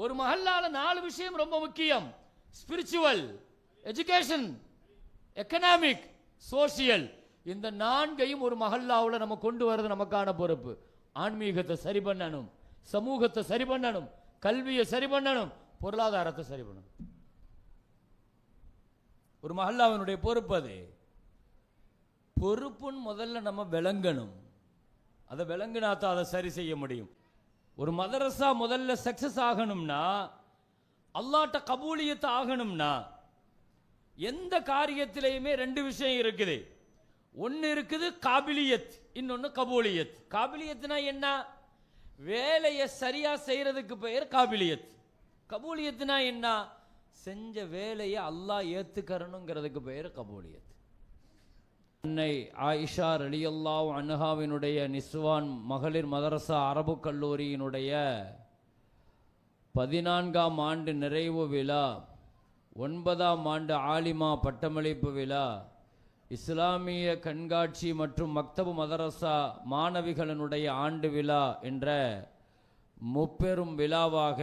ஒரு மஹல்லால 4 விஷயம் ரொம்ப முக்கியம். Spiritual, education, economic, social. இந்த 4ஐயும் ஒரு மஹல்லாவுல நம்ம கொண்டு வரது நமக்கான பொறுப்பு. ஆன்மீகத்தை சரி பண்ணணும், சமூகத்தை சரி பண்ணணும், கல்வியை சரி பண்ணணும், பொருளாதாரத்தை சரி பண்ணணும். ஒரு மஹல்லாவினுடைய பொறுப்பு அது. பொறுப்புன்னு முதல்ல நம்ம விளங்கணும். அதை விளங்கினாத்தான் அதை சரி செய்ய முடியும். ஒரு மதரசா முதல்ல சக்சஸ் ஆகணும்னா, அல்லாட்ட கபூலியத்தை ஆகணும்னா, எந்த காரியத்திலையுமே 2 விஷயம் இருக்குது. ஒன்னு இருக்குது காபிலியத், இன்னொன்னு கபூலியத். காபிலியத்னா என்ன? வேலையை சரியா செய்யறதுக்கு பெயர் காபிலியத். கபூலியத்னா என்ன? செஞ்ச வேலையை அல்லாஹ் ஏத்துக்கறணுங்கிறதுக்கு பெயர் கபூலியத். அன்னை ஆயிஷா ரலியல்லாஹு அன்ஹாவினுடைய நிஸ்வான் மகளிர் மதரசா அரபு கல்லூரியினுடைய 14ஆம் ஆண்டு நிறைவு விழா, 9ஆம் ஆண்டு ஆலிமா பட்டமளிப்பு விழா, இஸ்லாமிய கண்காட்சி மற்றும் மக்தபு மதரசா மாணவிகளினுடைய ஆண்டு விழா என்ற முப்பெரும் விழாவாக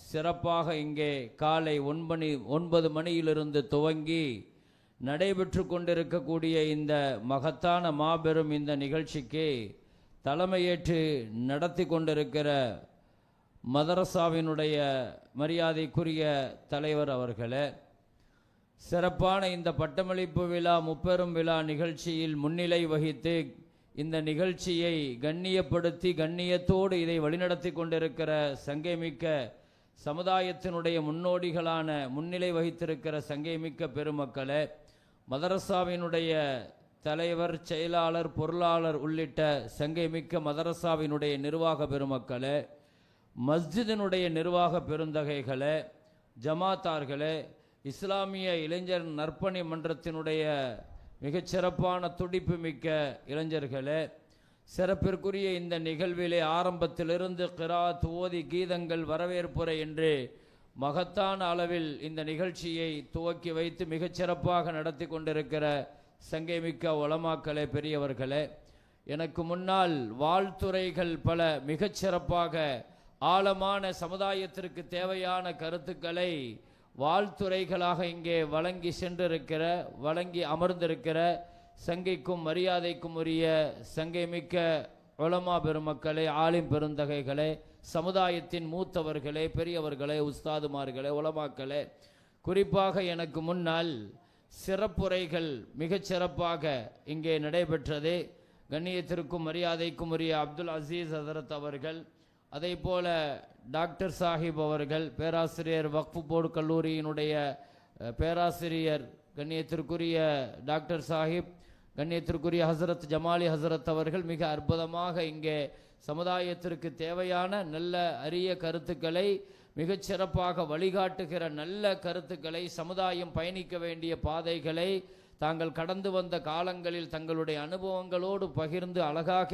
சிறப்பாக இங்கே காலை 9 மணியிலிருந்து துவங்கி நடைபெற்று கொண்டிருக்கக்கூடிய இந்த மகத்தான மாபெரும் இந்த நிகழ்ச்சிக்கு தலைமையேற்று நடத்தி கொண்டிருக்கிற மதரசாவினுடைய மரியாதைக்குரிய தலைவர் அவர்களே, சிறப்பான இந்த பட்டமளிப்பு விழா முப்பெரும் விழா நிகழ்ச்சியில் முன்னிலை வகித்து இந்த நிகழ்ச்சியை கண்ணியப்படுத்தி கண்ணியத்தோடு இதை வழிநடத்தி கொண்டிருக்கிற சங்கைமிக்க சமுதாயத்தினுடைய முன்னோடிகளான முன்னிலை வகித்திருக்கிற சங்கைமிக்க பெருமக்களே, மதரசாவினுடைய தலைவர், செயலாளர், பொருளாளர் உள்ளிட்ட சங்கைமிக்க மதரசாவினுடைய நிர்வாக பெருமக்களே, மஸ்ஜிதினுடைய நிர்வாக பெருந்தகைகளே, ஜமாத்தார்களே, இஸ்லாமிய இளைஞர் நற்பணி மன்றத்தினுடைய மிகச்சிறப்பான துடிப்பு மிக்க இளைஞர்களே, சிறப்பிற்குரிய இந்த நிகழ்விலே ஆரம்பத்திலிருந்து கிராத், ஓதி, கீதங்கள், வரவேற்புரை என்று மகத்தான அளவில் இந்த நிகழ்ச்சியை துவக்கி வைத்து மிகச்சிறப்பாக நடத்தி கொண்டிருக்கிற சங்கைமிக்க உலமாக்களே, பெரியவர்களே, எனக்கு முன்னால் வாழ்த்துரைகள் பல மிகச்சிறப்பாக ஆழமான சமுதாயத்திற்கு தேவையான கருத்துக்களை வாழ்த்துரைகளாக இங்கே வழங்கி சென்றிருக்கிற, வழங்கி அமர்ந்திருக்கிற சங்கைக்கும் மரியாதைக்கும் உரிய சங்கைமிக்க உலமா பெருமக்களே, ஆலிம் பெருந்தகைகளே, சமுதாயத்தின் மூத்தவர்களே, பெரியவர்களே, உஸ்தாதுமார்களே, உலமாக்களே, குறிப்பாக எனக்கு முன்னால் சிறப்புரைகள் மிகச் சிறப்பாக இங்கே நடைபெற்றது. கண்ணியத்திற்கும் மரியாதைக்கும் உரிய அப்துல் அசீஸ் ஹசரத் அவர்கள், அதே போல டாக்டர் சாஹிப் அவர்கள், பேராசிரியர் வக்ஃபு போர்டு கல்லூரியினுடைய பேராசிரியர் கண்ணியத்திற்குரிய டாக்டர் சாஹிப், கண்ணியத்திற்குரிய ஹசரத் ஜமாலி ஹசரத் அவர்கள் மிக அற்புதமாக இங்கே சமுதாயத்திற்கு தேவையான நல்ல அரிய கருத்துக்களை மிகச் சிறப்பாக வழிகாட்டுகிற நல்ல கருத்துக்களை, சமுதாயம் பயணிக்க வேண்டிய பாதைகளை தாங்கள் கடந்து வந்த காலங்களில் தங்களுடைய அனுபவங்களோடு பகிர்ந்து அழகாக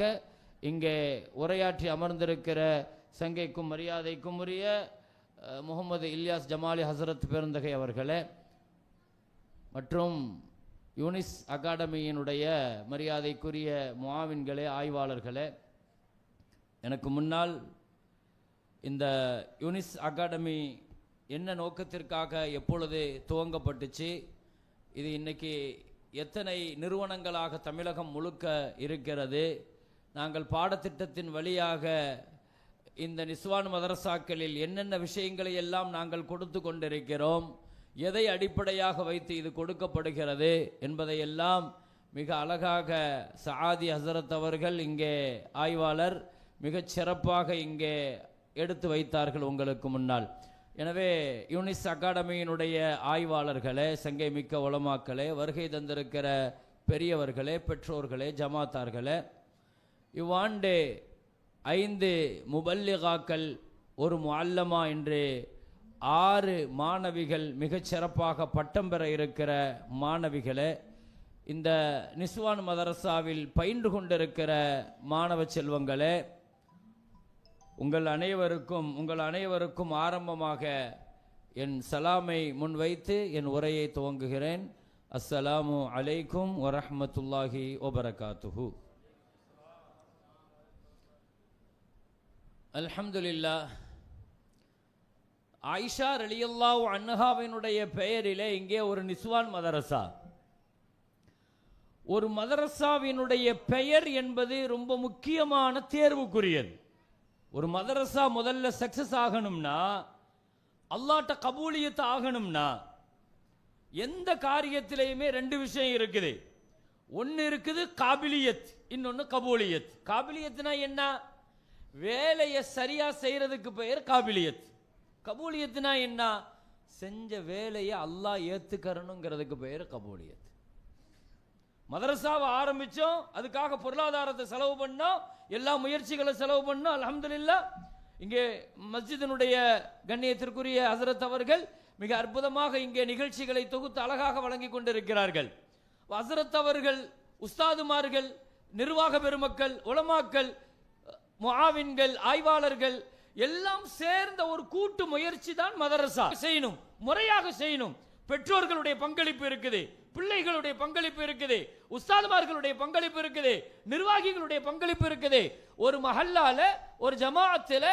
இங்கே உரையாற்றி அமர்ந்திருக்கிற சங்கைக்கும் மரியாதைக்கும் உரிய முகமது இல்யாஸ் ஜமாலி ஹசரத் பெருந்தகை அவர்களே, மற்றும் யூனிஸ் அகாடமியினுடைய மரியாதைக்குரிய முஆவின்களே, ஆய்வாளர்களே, எனக்கு முன்னால் இந்த யூனிஸ் அகாடமி என்ன நோக்கத்திற்காக எப்பொழுது துவங்கப்பட்டுச்சு, இது இன்னைக்கு எத்தனை நிறுவனங்களாக தமிழகம் முழுக்க இருக்கிறது, நாங்கள் பாடத்திட்டத்தின் வழியாக இந்த நிஸ்வான் மதரசாக்களில் என்னென்ன விஷயங்களை எல்லாம் நாங்கள் கொடுத்து கொண்டிருக்கிறோம், எதை அடிப்படையாக வைத்து இது கொடுக்கப்படுகிறது என்பதையெல்லாம் மிக அழகாக சஆதி ஹசரத் அவர்கள் இங்கே ஆய்வாளர் மிகச் சிறப்பாக இங்கே எடுத்து வைத்தார்கள் உங்களுக்கு முன்னால். எனவே யூனிஸ் அகாடமியினுடைய ஆய்வாளர்களே, சங்கை மிக்க உலமாக்களே, வருகை தந்திருக்கிற பெரியவர்களே, பெற்றோர்களே, ஜமாத்தார்களே, இவ்வாண்டு 5 முபல்லிகாக்கள், ஒரு முஅல்லமா என்று 6 மாணவிகள் மிகச் சிறப்பாக பட்டம் பெற இருக்கிற மாணவிகளே, இந்த நிஸ்வான் மதரசாவில் பயின்று கொண்டிருக்கிற மாணவ செல்வங்களே, உங்கள் அனைவருக்கும் ஆரம்பமாக என் சலாமை முன்வைத்து என் உரையை துவங்குகிறேன். அஸ்ஸலாமு அலைக்கும் வரஹ்மத்துல்லாஹி வபரகாத்துஹு. அல்ஹம்துலில்லாஹ், ஆயிஷா ரலியல்லாஹு அன்ஹாவினுடைய பெயரிலே இங்கே ஒரு நிஸ்வான் மதரசா. ஒரு மதரசாவினுடைய பெயர் என்பது ரொம்ப முக்கியமான தேர்வுக்குரியது. ஒரு மதரசா முதல்ல சக்சஸ் ஆகணும்னா, அல்லாஹ்ட்ட கபூலியத் ஆகணும்னா, எந்த காரியத்திலையுமே ரெண்டு விஷயம் இருக்குது. ஒன்று இருக்குது காபிலியத், இன்னொன்று கபூலியத். காபிலியத்னா என்ன? வேலையை சரியா செய்யறதுக்கு பெயர் காபிலியத். கபூலியத்னா என்ன? செஞ்ச வேலையை அல்லாஹ் ஏத்துக்கறணுங்கிறதுக்கு பெயர் கபூலியத். மதரசாவை ஆரம்பிச்சோம், அதுக்காக பொருளாதாரத்தை செலவு பண்ணோம், எல்லா முயற்சிகளை செலவு பண்ணோம். அல்ஹம்துலில்லாஹ் இங்கே மஸ்ஜிதினுடைய கண்ணியத்திற்குரிய ஹஸரத் அவர்கள் மிக அற்புதமாக இங்கே நிகழ்ச்சிகளை தொகுத்து அழகாக வழங்கி கொண்டிருக்கிறார்கள். ஹஸரத் அவர்கள், உஸ்தாதுமார்கள், நிர்வாக பெருமக்கள், உலமாக்கள், முஆவின்கள், ஆய்வாளர்கள் எல்லாம் சேர்ந்த ஒரு கூட்டு முயற்சி தான் மதரசா. செய்யணும், முறையாக செய்யணும். பெற்றோர்களுடைய பங்களிப்பு இருக்குது, பிள்ளைகளுடைய பங்களிப்பு இருக்குது, உஸ்தாதுமார்களுடைய பங்களிப்பு இருக்குது, நிர்வாகிகளுடைய பங்களிப்பு இருக்குது. ஒரு மஹல்லால, ஒரு ஜமாஅத்தில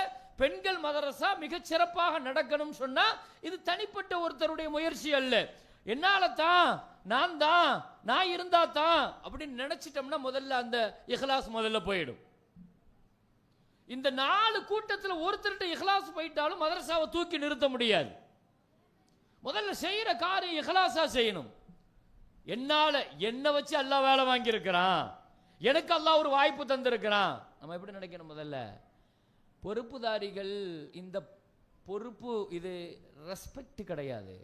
பெண்கள் மதரசா மிகச் சிறப்பாக நடக்கணும் சொன்னா இது தனிப்பட்ட ஒருத்தருடைய முயற்சி அல்ல. என்னால தான், நான் இருந்தா தான் அப்படின்னு நினைச்சிட்டோம்னா முதல்ல அந்த இஹ்லாஸ் முதல்ல போயிடும். இந்த 4 கூட்டத்தில் ஒருத்தர்கிட்ட இஹ்லாஸ் போயிட்டாலும் மதரசாவை தூக்கி நிறுத்த முடியாது. முதல்ல செய்யற காரியம் இஹ்லாஸா செய்யணும். என்னால என்ன வச்சு அல்லாஹ் வேலை வாங்கி இருக்கிறான், எனக்கு அல்லாஹ் ஒரு வாய்ப்பு தந்திருக்கிறான். நம்ம எப்படி நினைக்கணும்? முதல்ல பொறுப்புதாரிகள், இந்த பொறுப்பு இது ரெஸ்பெக்ட் கிடையாது.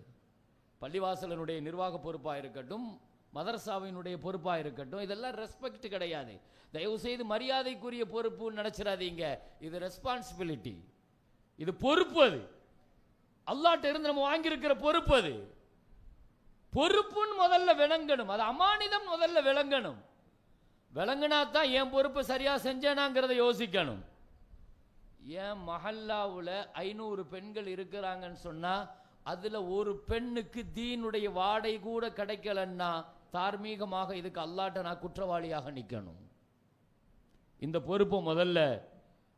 பள்ளிவாசலனுடைய நிர்வாக பொறுப்பாக இருக்கட்டும், மதரசாவினுடைய பொறுப்பாக இருக்கட்டும், இதெல்லாம் ரெஸ்பெக்ட் கிடையாது. தயவு செய்து மரியாதைக்குரிய பொறுப்புன்னு நினைச்சிடாதீங்க. இது ரெஸ்பான்சிபிலிட்டி, இது பொறுப்பு. அது அல்லாஹ்ட்ட இருந்து நம்ம வாங்கியிருக்கிற பொறுப்பு. அது பொறுப்புன்னு முதல்ல விளங்கணும். அது அமானிதம் முதல்ல விளங்கணும். விளங்கினா தான் என் பொறுப்பை சரியா செஞ்சேனாங்கிறத யோசிக்கணும். என் மஹல்லாவுல 500 பெண்கள் இருக்கிறாங்கன்னு சொன்னா அதுல ஒரு பெண்ணுக்கு தீனுடைய வாடை கூட கிடைக்கலன்னா தார்மீகமாக இதுக்கு அல்லாஹ்ட்ட நான் குற்றவாளியாக நிற்கணும். இந்த பொறுப்பு முதல்ல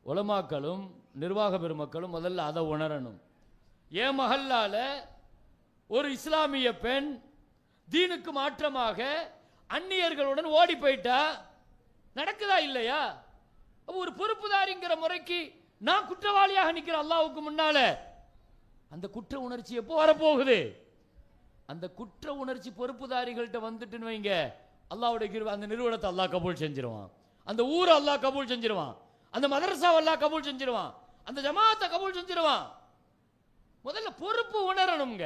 உலமாக்களும் நிர்வாக பெருமக்களும் முதல்ல அதை உணரணும். என் மஹல்லால ஒரு இஸ்லாமிய பெண் தீனுக்கு மாற்றமாக அந்நியர்களுடன் ஓடி போயிட்டா நடக்குதா இல்லையா? ஒரு பொறுப்புதாரிங்கிற முறைக்கு நான் குற்றவாளியாக நிற்கிறேன் அல்லாஹ்வுக்கு முன்னால. அந்த குற்ற உணர்ச்சி எப்போ வரப்போகுது? அந்த குற்ற உணர்ச்சி பொறுப்புதாரிகள்கிட்ட வந்துட்டுன்னு வைங்க, அல்லாஹ்வுடைய அந்த நிறுவனத்தை அல்லாஹ் கபூல் செஞ்சிருவான், அந்த ஊரை அல்லாஹ் கபூல் செஞ்சிருவான், அந்த மதரசாவை அல்லாஹ் கபூல் செஞ்சிருவான், அந்த ஜமாஅத்தை கபூல் செஞ்சிருவான். முதல்ல பொறுப்பு உணரணுங்க.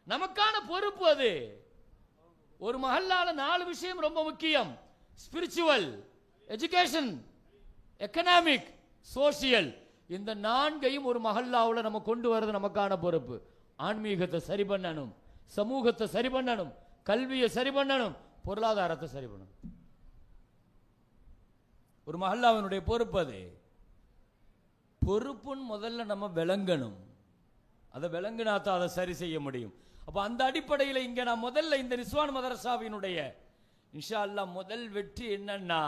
நமக்கான பொறுப்பு அது. ஒரு மஹல்லால 4 விஷயம் ரொம்ப முக்கியம். Spiritual, education, economic, social. இந்த 4ஐயும் ஒரு மஹல்லாவுல நம்ம கொண்டு வரது நமக்கான பொறுப்பு. ஆன்மீகத்தை சரி பண்ணணும், சமூகத்தை சரி பண்ணணும், கல்வியை சரி பண்ணணும், பொருளாதாரத்தை சரி பண்ணணும். ஒரு மஹல்லாவினுடைய பொறுப்பு அது. பொறுப்புன்னு முதல்ல நம்ம விளங்கணும். அதை விளங்கினாத்தான் அதை சரி செய்ய முடியும். அப்போ அந்த அடிப்படையில் இங்கே நான் முதல்ல இந்த நிஸ்வான் மதரசாவினுடைய இன்ஷா அல்லாஹ் முதல் வெற்றி என்னன்னா,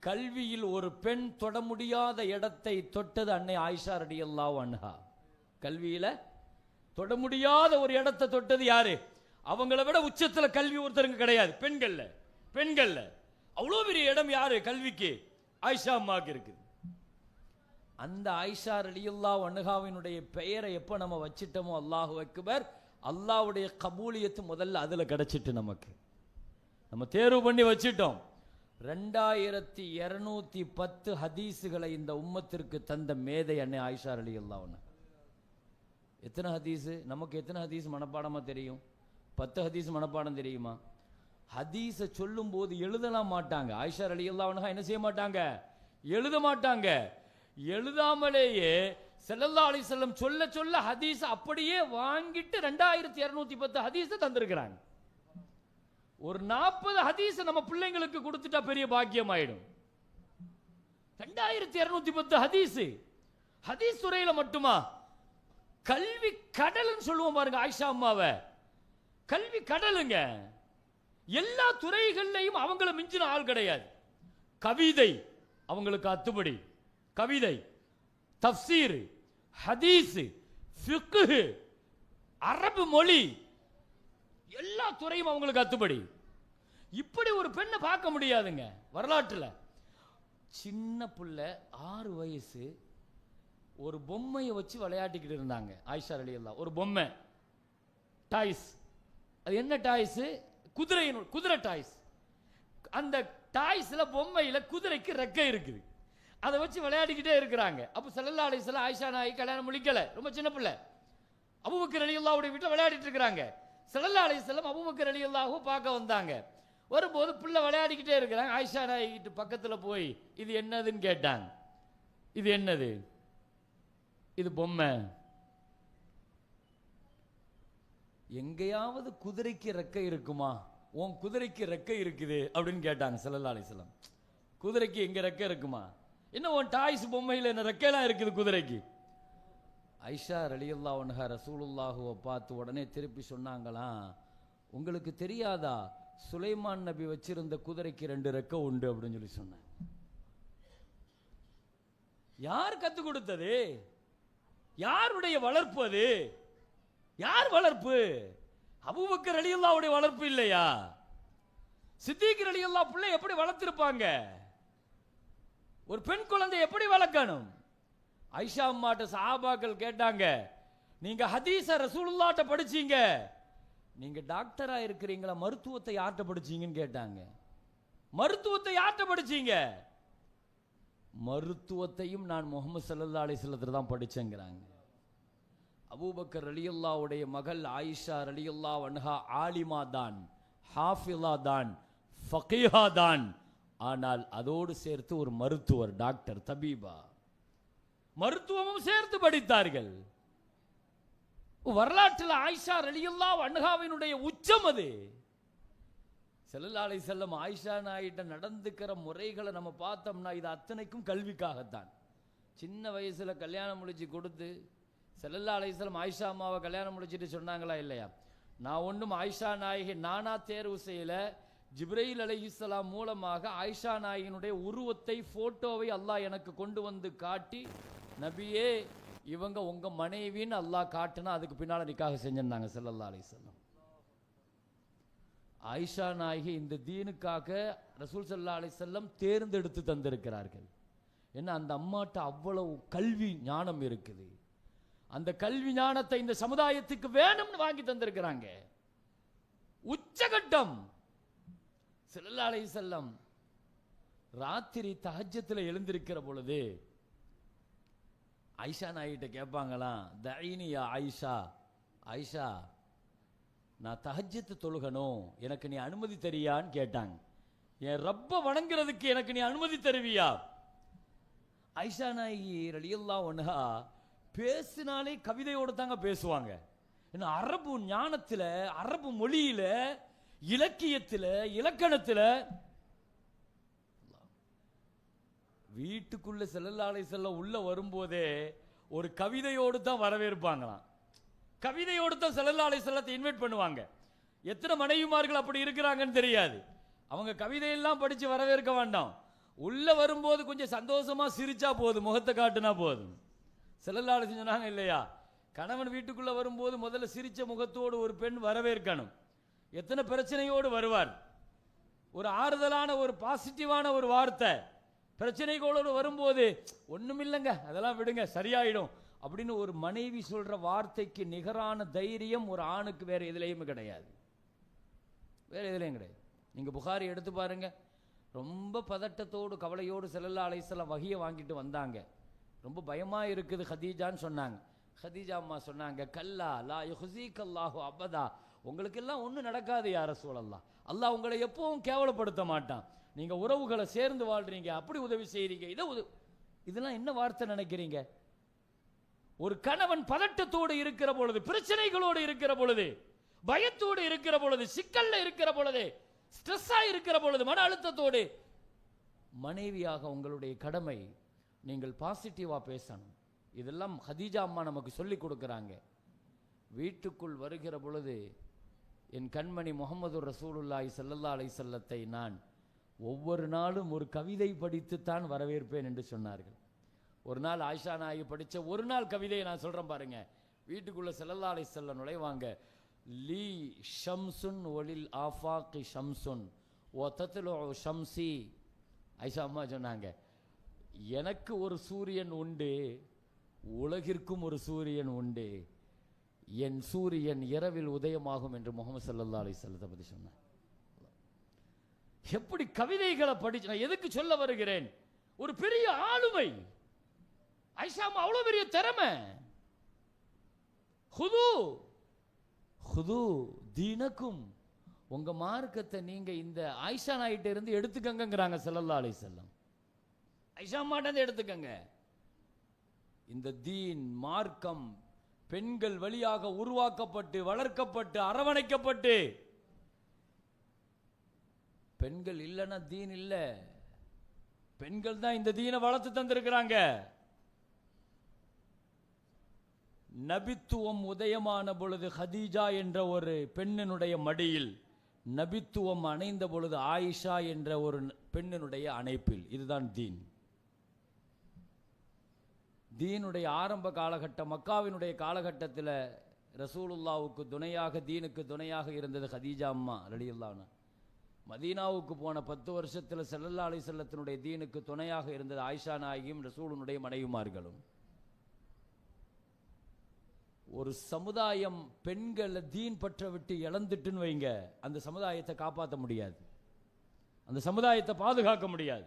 கல்வியில் ஒரு பெண் தொட முடியாத இடத்தை தொட்டது அன்னை ஆயிஷா ரலியல்லாஹு அன்ஹா. கல்வியில தொட முடியாத ஒரு இடத்தை தொட்டது யாரு? அவங்கள விட உச்சத்துல கல்வி ஒருத்தருங்க கிடையாது. பெண்கள்ல அவ்வளோ பெரிய இடம் யாரு கல்விக்கு? ஆயிஷா அம்மாவுக்கு இருக்குது. அந்த ஆயிஷா ரலியல்லாஹு அன்ஹாவினுடைய பெயரை எப்போ நம்ம வச்சிட்டோமோ, அல்லாஹு அக்பர், அல்லாஹ்வுடைய கபூலியத்து முதல்ல அதுல கிடைச்சிட்டு நமக்கு நம்ம தேர்வு பண்ணி வச்சிட்டோம். 2210 ஹதீஸுகளை இந்த உம்மத்திற்கு தந்த மேதை அன்னை ஆயிஷா ரலியல்லாஹு அன்ஹா. எத்தனை ஹதீஸ்? நமக்கு எத்தனை ஹதீஸ் மனப்பாடமா தெரியும்? 10 ஹதீஸ் மனப்பாடம் தெரியுமா? ஹதீஸை சொல்லும் போது எழுதலாம் மாட்டாங்க. ஆயிஷா ரலியல்லாஹு அன்ஹா என்ன செய்ய மாட்டாங்க? எழுத மாட்டாங்க. எழுதாமலேயே ஸல்லல்லாஹு அலைஹி வஸல்லம் சொல்ல சொல்ல ஹதீஸ் அப்படியே வாங்கிட்டு 2210 ஹதீஸை தந்திருக்கிறாங்க. ஒரு 40 ஹதீஸ் நம்ம பிள்ளைங்களுக்கு கொடுத்துட்டா பெரிய பாக்கியம் ஆயிடும். 2210 ஹதீஸ். ஹதீஸ் துறையில மட்டுமா? கல்வி கடல்னு சொல்லுவோம் பாருங்க ஆயிஷா அம்மாவை. கல்வி கடலுங்க. எல்லா துறைகள்லையும் அவங்கள மிஞ்சின ஆள் கிடையாது. கவிதை அவங்களுக்கு அத்துபடி. கவிதை, தஃப்சீர், ஹதீஸ், ஃபிக்ஹ், அரபு மொழி, எல்லா துறையும் அவங்களுக்கு அத்துப்படி. இப்படி ஒரு பெண்ணை பார்க்க முடியாதுங்க வரலாற்றுல. சின்ன புள்ள 6 வயசு, ஒரு பொம்மையை வச்சு விளையாடிக்கிட்டு இருந்தாங்க ஆயிஷா ரலியல்லாஹு. ஒரு பொம்மை டாய்ஸ், அது என்ன டாய்ஸ்? குதிரை டாய்ஸ். அந்த டாய்ஸ்ல பொம்மையில குதிரைக்கு ரெக்கை இருக்குது, அதை வச்சு விளையாடிக்கிட்டே இருக்கிறாங்க. அப்ப ஸல்லல்லாஹு அலைஹி வஸல்லம் ஆயிஷா நாயகி கல்யாணம் முடிக்கல, ரொம்ப சின்ன பிள்ளை. அபூபக்கர் ரலியல்லாஹுடைய வீட்டில் விளையாடிட்டு இருக்கிறாங்க. ஸல்லல்லாஹு அலைஹி வஸல்லம் அபூபக்கர் ரலியல்லாஹு பார்க்க வந்தாங்க. வரும்போது பிள்ளை விளையாடிக்கிட்டே இருக்கிறாங்க. ஆயிஷா நாயகி பக்கத்தில் போய் இது என்னதுன்னு கேட்டாங்க. இது என்னது? இது பொம்மை. எங்கேயாவது குதிரைக்கு ரெக்கை இருக்குமா? உன் குதிரைக்கு ரெக்கை இருக்குது அப்படின்னு கேட்டாங்க ஸல்லல்லாஹு அலைஹி வஸல்லம். குதிரைக்கு எங்க ரெக்கை இருக்குமா? என்ன உன் டாய்ஸ் பொம்மையில் என்ன ரெக்கைலாம் இருக்குது குதிரைக்கு? ஆயிஷா ரலியல்லாஹு அன்ஹா ரசூலுல்லாஹுவை பார்த்து உடனே திருப்பி சொன்னாங்களாம், உங்களுக்கு தெரியாதா சுலைமான் நபி வச்சிருந்த குதிரைக்கு 2 ரெக்கை உண்டு அப்படின்னு சொல்லி சொன்னாங்க. யார் கத்து கொடுத்தது? யாருடைய வளர்ப்பு அது? யார் வளர்ப்பு? அபூபக்கர் ரலியல்லாஹுடைய வளர்ப்பு இல்லையா? சித்திக் ரலியல்லாஹு பிள்ளை எப்படி வளர்த்திருப்பாங்க? ஒரு பெண் குழந்தை எப்படி வளர்க்கணும்? ஆயிஷா அம்மாட்ட சஹாபாக்கள் கேட்டாங்க, நீங்க ஹதீஸ ரசூலுல்லாஹ்ட்ட படிச்சீங்க, நீங்க டாக்டரா இருக்கிறீங்களா, மருத்துவத்தை யார்கிட்ட படிச்சீங்கன்னு கேட்டாங்க. மருத்துவத்தை யார்கிட்ட படிச்சீங்க? மருத்துவத்தையும் நான் முஹம்மது ஸல்லல்லாஹு அலைஹி வஸல்லம் தான் படிச்சேங்கிறாங்க. அபூபக்கர் ரலியல்லாஹுடைய மகள் ஆயிஷா ரலியல்லாஹு அன்ஹா ஆலிமா தான், ஹாஃபிலா தான், ஃபகீஹா தான். ஆனால் அதோடு சேர்த்து ஒரு மருத்துவர், டாக்டர், தபீபா, மருத்துவமும் சேர்த்து படித்தார்கள். வரலாற்றில் ஆயிஷா ரலியல்லாஹு அன்ஹாவினுடைய உச்சம் அது. ஸல்லல்லாஹு அலைஹி வஸல்லம் ஆயிஷா நாயிட்ட நடந்துக்கிற முறைகளை நம்ம பார்த்தோம்னா இது அத்தனைக்கும் கல்விக்காகத்தான். சின்ன வயசுல கல்யாணம் முடிச்சு கொடுத்து ஸல்லல்லாஹு அலைஹி வஸல்லம் ஆயிஷா அம்மாவை கல்யாணம் முடிச்சிட்டு சொன்னாங்களா இல்லையா, நான் ஒன்றும் ஆயிஷா நாயகி நானா தேர்வு செய்யல, ஜிப்ரீல் அலைஹிஸ்ஸலாம் மூலமாக ஆயிஷா நாயகினுடைய உருவத்தை, போட்டோவை அல்லாஹ் எனக்கு கொண்டு வந்து காட்டி, நபியே இவங்க உங்க மனைவின்னு அல்லாஹ் காட்டுனா அதுக்கு பின்னால நிக்காஹ் செஞ்சிருந்தாங்க ஸல்லல்லாஹு அலைஹி வஸல்லம். ஆயிஷா நாயகி இந்த தீனுக்காக ரசூல் ஸல்லல்லாஹு அலைஹி வஸல்லம் தேர்ந்தெடுத்து தந்திருக்கிறார்கள். ஏன்னா அந்த அம்மாட்ட அவ்வளவு கல்வி ஞானம் இருக்குது. அந்த கல்வி ஞானத்தை இந்த சமுதாயத்துக்கு வேணும்னு வாங்கி தந்திருக்கிறாங்க. உச்சகட்டம். ஸல்லல்லாஹு அலைஹி வஸல்லம் ராத்திரி தஹஜ்ஜுல எழுந்திருக்கிற பொழுது ஆயிஷா நாயிட்ட கேட்பாங்களாம், தஈனி யா ஆயிஷா, ஆயிஷா நான் தஹஜ்ஜத் தொழுகணும், எனக்கு நீ அனுமதி தரியான்னு கேட்டாங்க. என் ரப்ப வணங்குறதுக்கு எனக்கு நீ அனுமதி தருவியா? ஆயிஷா நாயகி ரலியல்லாஹு அன்ஹா பேசினாலே கவிதையோடு தாங்க பேசுவாங்க. ஏன்னா அரபு ஞானத்துல, அரபு மொழியில, இலக்கியத்துல, இலக்கணத்துல. வீட்டுக்குள்ள ஸல்லல்லாஹு அலைஹி வஸல்லம் உள்ள வரும்போதே ஒரு கவிதையோடு தான் வரவேற்பாங்களாம். கவிதையோடு தான் ஸல்லல்லாஹு அலைஹி வஸல்லத்தை இன்வைட் பண்ணுவாங்க. எத்தனை மனைவிமார்கள் அப்படி இருக்கிறாங்கன்னு தெரியாது. அவங்க கவிதையெல்லாம் படிச்சு வரவேற்க வேண்டாம். உள்ள வரும்போது கொஞ்சம் சந்தோஷமா சிரிச்சா போதும், முகத்தை காட்டுனா போதும். ஸல்லல்லாஹு அலைஹி வஸல்லம் சொன்னாங்க இல்லையா, கணவன் வீட்டுக்குள்ள வரும்போது முதல்ல சிரிச்ச முகத்தோடு ஒரு பெண் வரவேற்கணும். எத்தனை பிரச்சனையோடு வருவார், ஒரு ஆறுதலான, ஒரு பாசிட்டிவான ஒரு வார்த்தை. பிரச்சனைகளோடு வரும்போது ஒண்ணுமில்லைங்க, அதெல்லாம் விடுங்க, சரியாயிடும் அப்படின்னு ஒரு மனைவி சொல்ற வார்த்தைக்கு நிகரான தைரியம் ஒரு ஆணுக்கு வேற எதுலையும் கிடையாது. வேற எதுலையும் கிடையாது. நீங்க புகாரி எடுத்து பாருங்க, ரொம்ப பதட்டத்தோடு கவலையோடு ஸல்லல்லாஹு அலைஹி வஸல்லம் வஹியை வாங்கிட்டு வந்தாங்க. ரொம்ப பயமா இருக்குது ஹதீஜான்னு சொன்னாங்க. ஹதீஜா அம்மா சொன்னாங்க, கல்லா லா யுஹ்ஸீகல்லாஹு அபதா, உங்களுக்கு எல்லாம் ஒன்றும் நடக்காது யா ரசூலல்லாஹ், அல்லாஹ் உங்களை எப்பவும் கேவலப்படுத்த மாட்டான். நீங்க உறவுகளை சேர்ந்து வாழ்றீங்க, அப்படி உதவி செய்றீங்க, இதெல்லாம் என்ன வார்த்தை நினைக்கிறீங்க? ஒரு கணவன் பதட்டத்தோடு இருக்கிற பொழுது, பிரச்சனைகளோடு இருக்கிற பொழுது, பயத்தோடு இருக்கிற பொழுது, சிக்கல்ல இருக்கிற பொழுது, ஸ்ட்ரெஸ்ஸா இருக்கிற பொழுது, மன அழுத்தத்தோடு, மனைவியாக உங்களுடைய கடமை நீங்கள் பாசிட்டிவா பேசணும். இதெல்லாம் ஹதீஜா அம்மா நமக்கு சொல்லி கொடுக்கறாங்க. வீட்டுக்குள் வருகிற பொழுது என் கண்மணி முஹம்மது ரசூலுல்லாஹி ஸல்லல்லாஹு அலைஹி வஸல்லத்தை நான் ஒவ்வொரு நாளும் ஒரு கவிதை படித்துத்தான் வரவேற்பேன் என்று சொன்னார்கள். ஒரு நாள் ஆயிஷா நாயகி படித்த ஒரு நாள் கவிதையை நான் சொல்றேன் பாருங்க. வீட்டுக்குள்ள ஸல்லல்லாஹு அலைஹி வஸல்லம் நுழைவாங்க. லீ ஷம்சுன் ஒலில் ஆஃபாக்கி ஷம்சுன் ஓ தத்லு ஷம்சி. ஐஷா அம்மா சொன்னாங்க, எனக்கு ஒரு சூரியன் உண்டு, உலகிற்கும் ஒரு சூரியன் உண்டு, என் சூரியன் இரவில் உதயமாகும் என்று முஹம்மது ஸல்லல்லாஹு அலைஹி வஸல்லத்தை பற்றி சொன்னார். எப்படி கவிதைகளை படிச்சு நான் எதுக்கு சொல்ல வருகிறேன்? ஒரு பெரிய ஆளுமை ஐஷா அம்மா, அவ்வளவு பெரிய திறமை. ஹுது ஹுது தீனக்கும், உங்க மார்க்கத்தை நீங்க இந்த ஆயிஷா நாயிட்ட இருந்து எடுத்துக்கங்கிறாங்க ஸல்லல்லாஹு அலைஹி வஸல்லம். ஐஷா அம்மாட்ட எடுத்துக்கங்க. இந்த தீன் மார்க்கம் பெண்கள் வழியாக உருவாக்கப்பட்டு வளர்க்கப்பட்டு அரவணைக்கப்பட்டு, பெண்கள் இல்லைன்னா தீன் இல்ல. பெண்கள் தான் இந்த தீனை வளர்த்து தந்திருக்கிறாங்க. நபித்துவம் உதயமான பொழுது ஹதீஜா என்ற ஒரு பெண்ணினுடைய மடியில், நபித்துவம் அணைந்த பொழுது ஆயிஷா என்ற ஒரு பெண்ணினுடைய அணைப்பில். இதுதான் தீன். தீனுடைய ஆரம்ப காலகட்டம் மக்காவினுடைய காலகட்டத்தில் ரசூலுல்லாவுக்கு துணையாக, தீனுக்கு துணையாக இருந்தது ஹதீஜா அம்மா ரலியல்லாஹு அன்ஹா. மதீனாவுக்கு போன 10 வருஷத்தில் ஸல்லல்லாஹு அலைஹி வஸல்லத்தினுடைய தீனுக்கு துணையாக இருந்தது ஆயிஷா நாயகியும் ரசூலுனுடைய மனைவிமார்களும். ஒரு சமுதாயம் பெண்களை தீன் பற்ற விட்டு இழந்துட்டுன்னு வைங்க, அந்த சமுதாயத்தை காப்பாற்ற முடியாது, அந்த சமுதாயத்தை பாதுகாக்க முடியாது.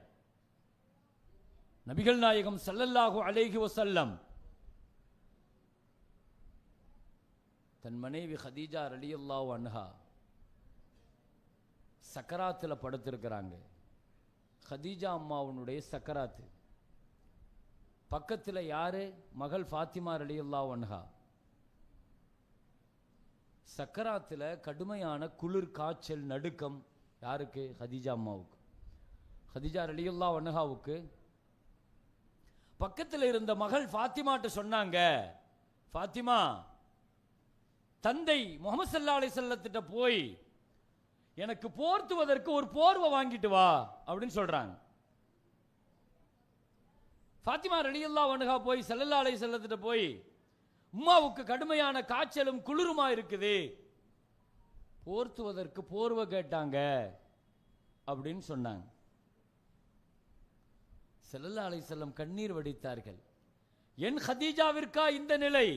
நபிகள் நாயகம் ஸல்லல்லாஹு அலைஹி வஸல்லம் தன் மனைவி ஹதீஜா ரலியல்லாஹு அன்ஹா சக்கராத்தில் படுத்திருக்கிறாங்க. ஹதீஜா அம்மாவுடைய சக்கராத்து. பக்கத்தில் யாரு? மகள் ஃபாத்திமா ரலியல்லாஹு அன்ஹா. சக்கராத்தில் கடுமையான குளிர், காய்ச்சல், நடுக்கம். யாருக்கு? ஹதீஜா அம்மாவுக்கு. ஹதீஜா ரலியல்லாஹு அன்ஹாவுக்கு. பக்கத்தில் இருந்த மகள் ஃபாத்திமாட்ட சொன்னாங்க, ஃபாத்திமா, தந்தை முஹம்மது ஸல்லல்லாஹு அலைஹி வஸல்லத்திட்ட போய் எனக்கு போர்த்துவதற்கு ஒரு போர்வை வாங்கிட்டு வா அப்படின்னு சொல்றாங்க. ஃபாத்திமா ரலியல்லாஹு அன்ஹா போய் ஸல்லல்லாஹு அலைஹி வஸல்லத்திட்ட போய், உம்மாவுக்கு கடுமையான காய்ச்சலும் குளிருமா இருக்குது, போர்த்துவதற்கு போர்வை கேட்டாங்க அப்படின்னு சொன்னாங்க. ஸல்லல்லாஹு அலைஹி வஸல்லம் கண்ணீர் வடித்தார்கள். என் ஹதீஜாவிற்கா இந்த நிலை?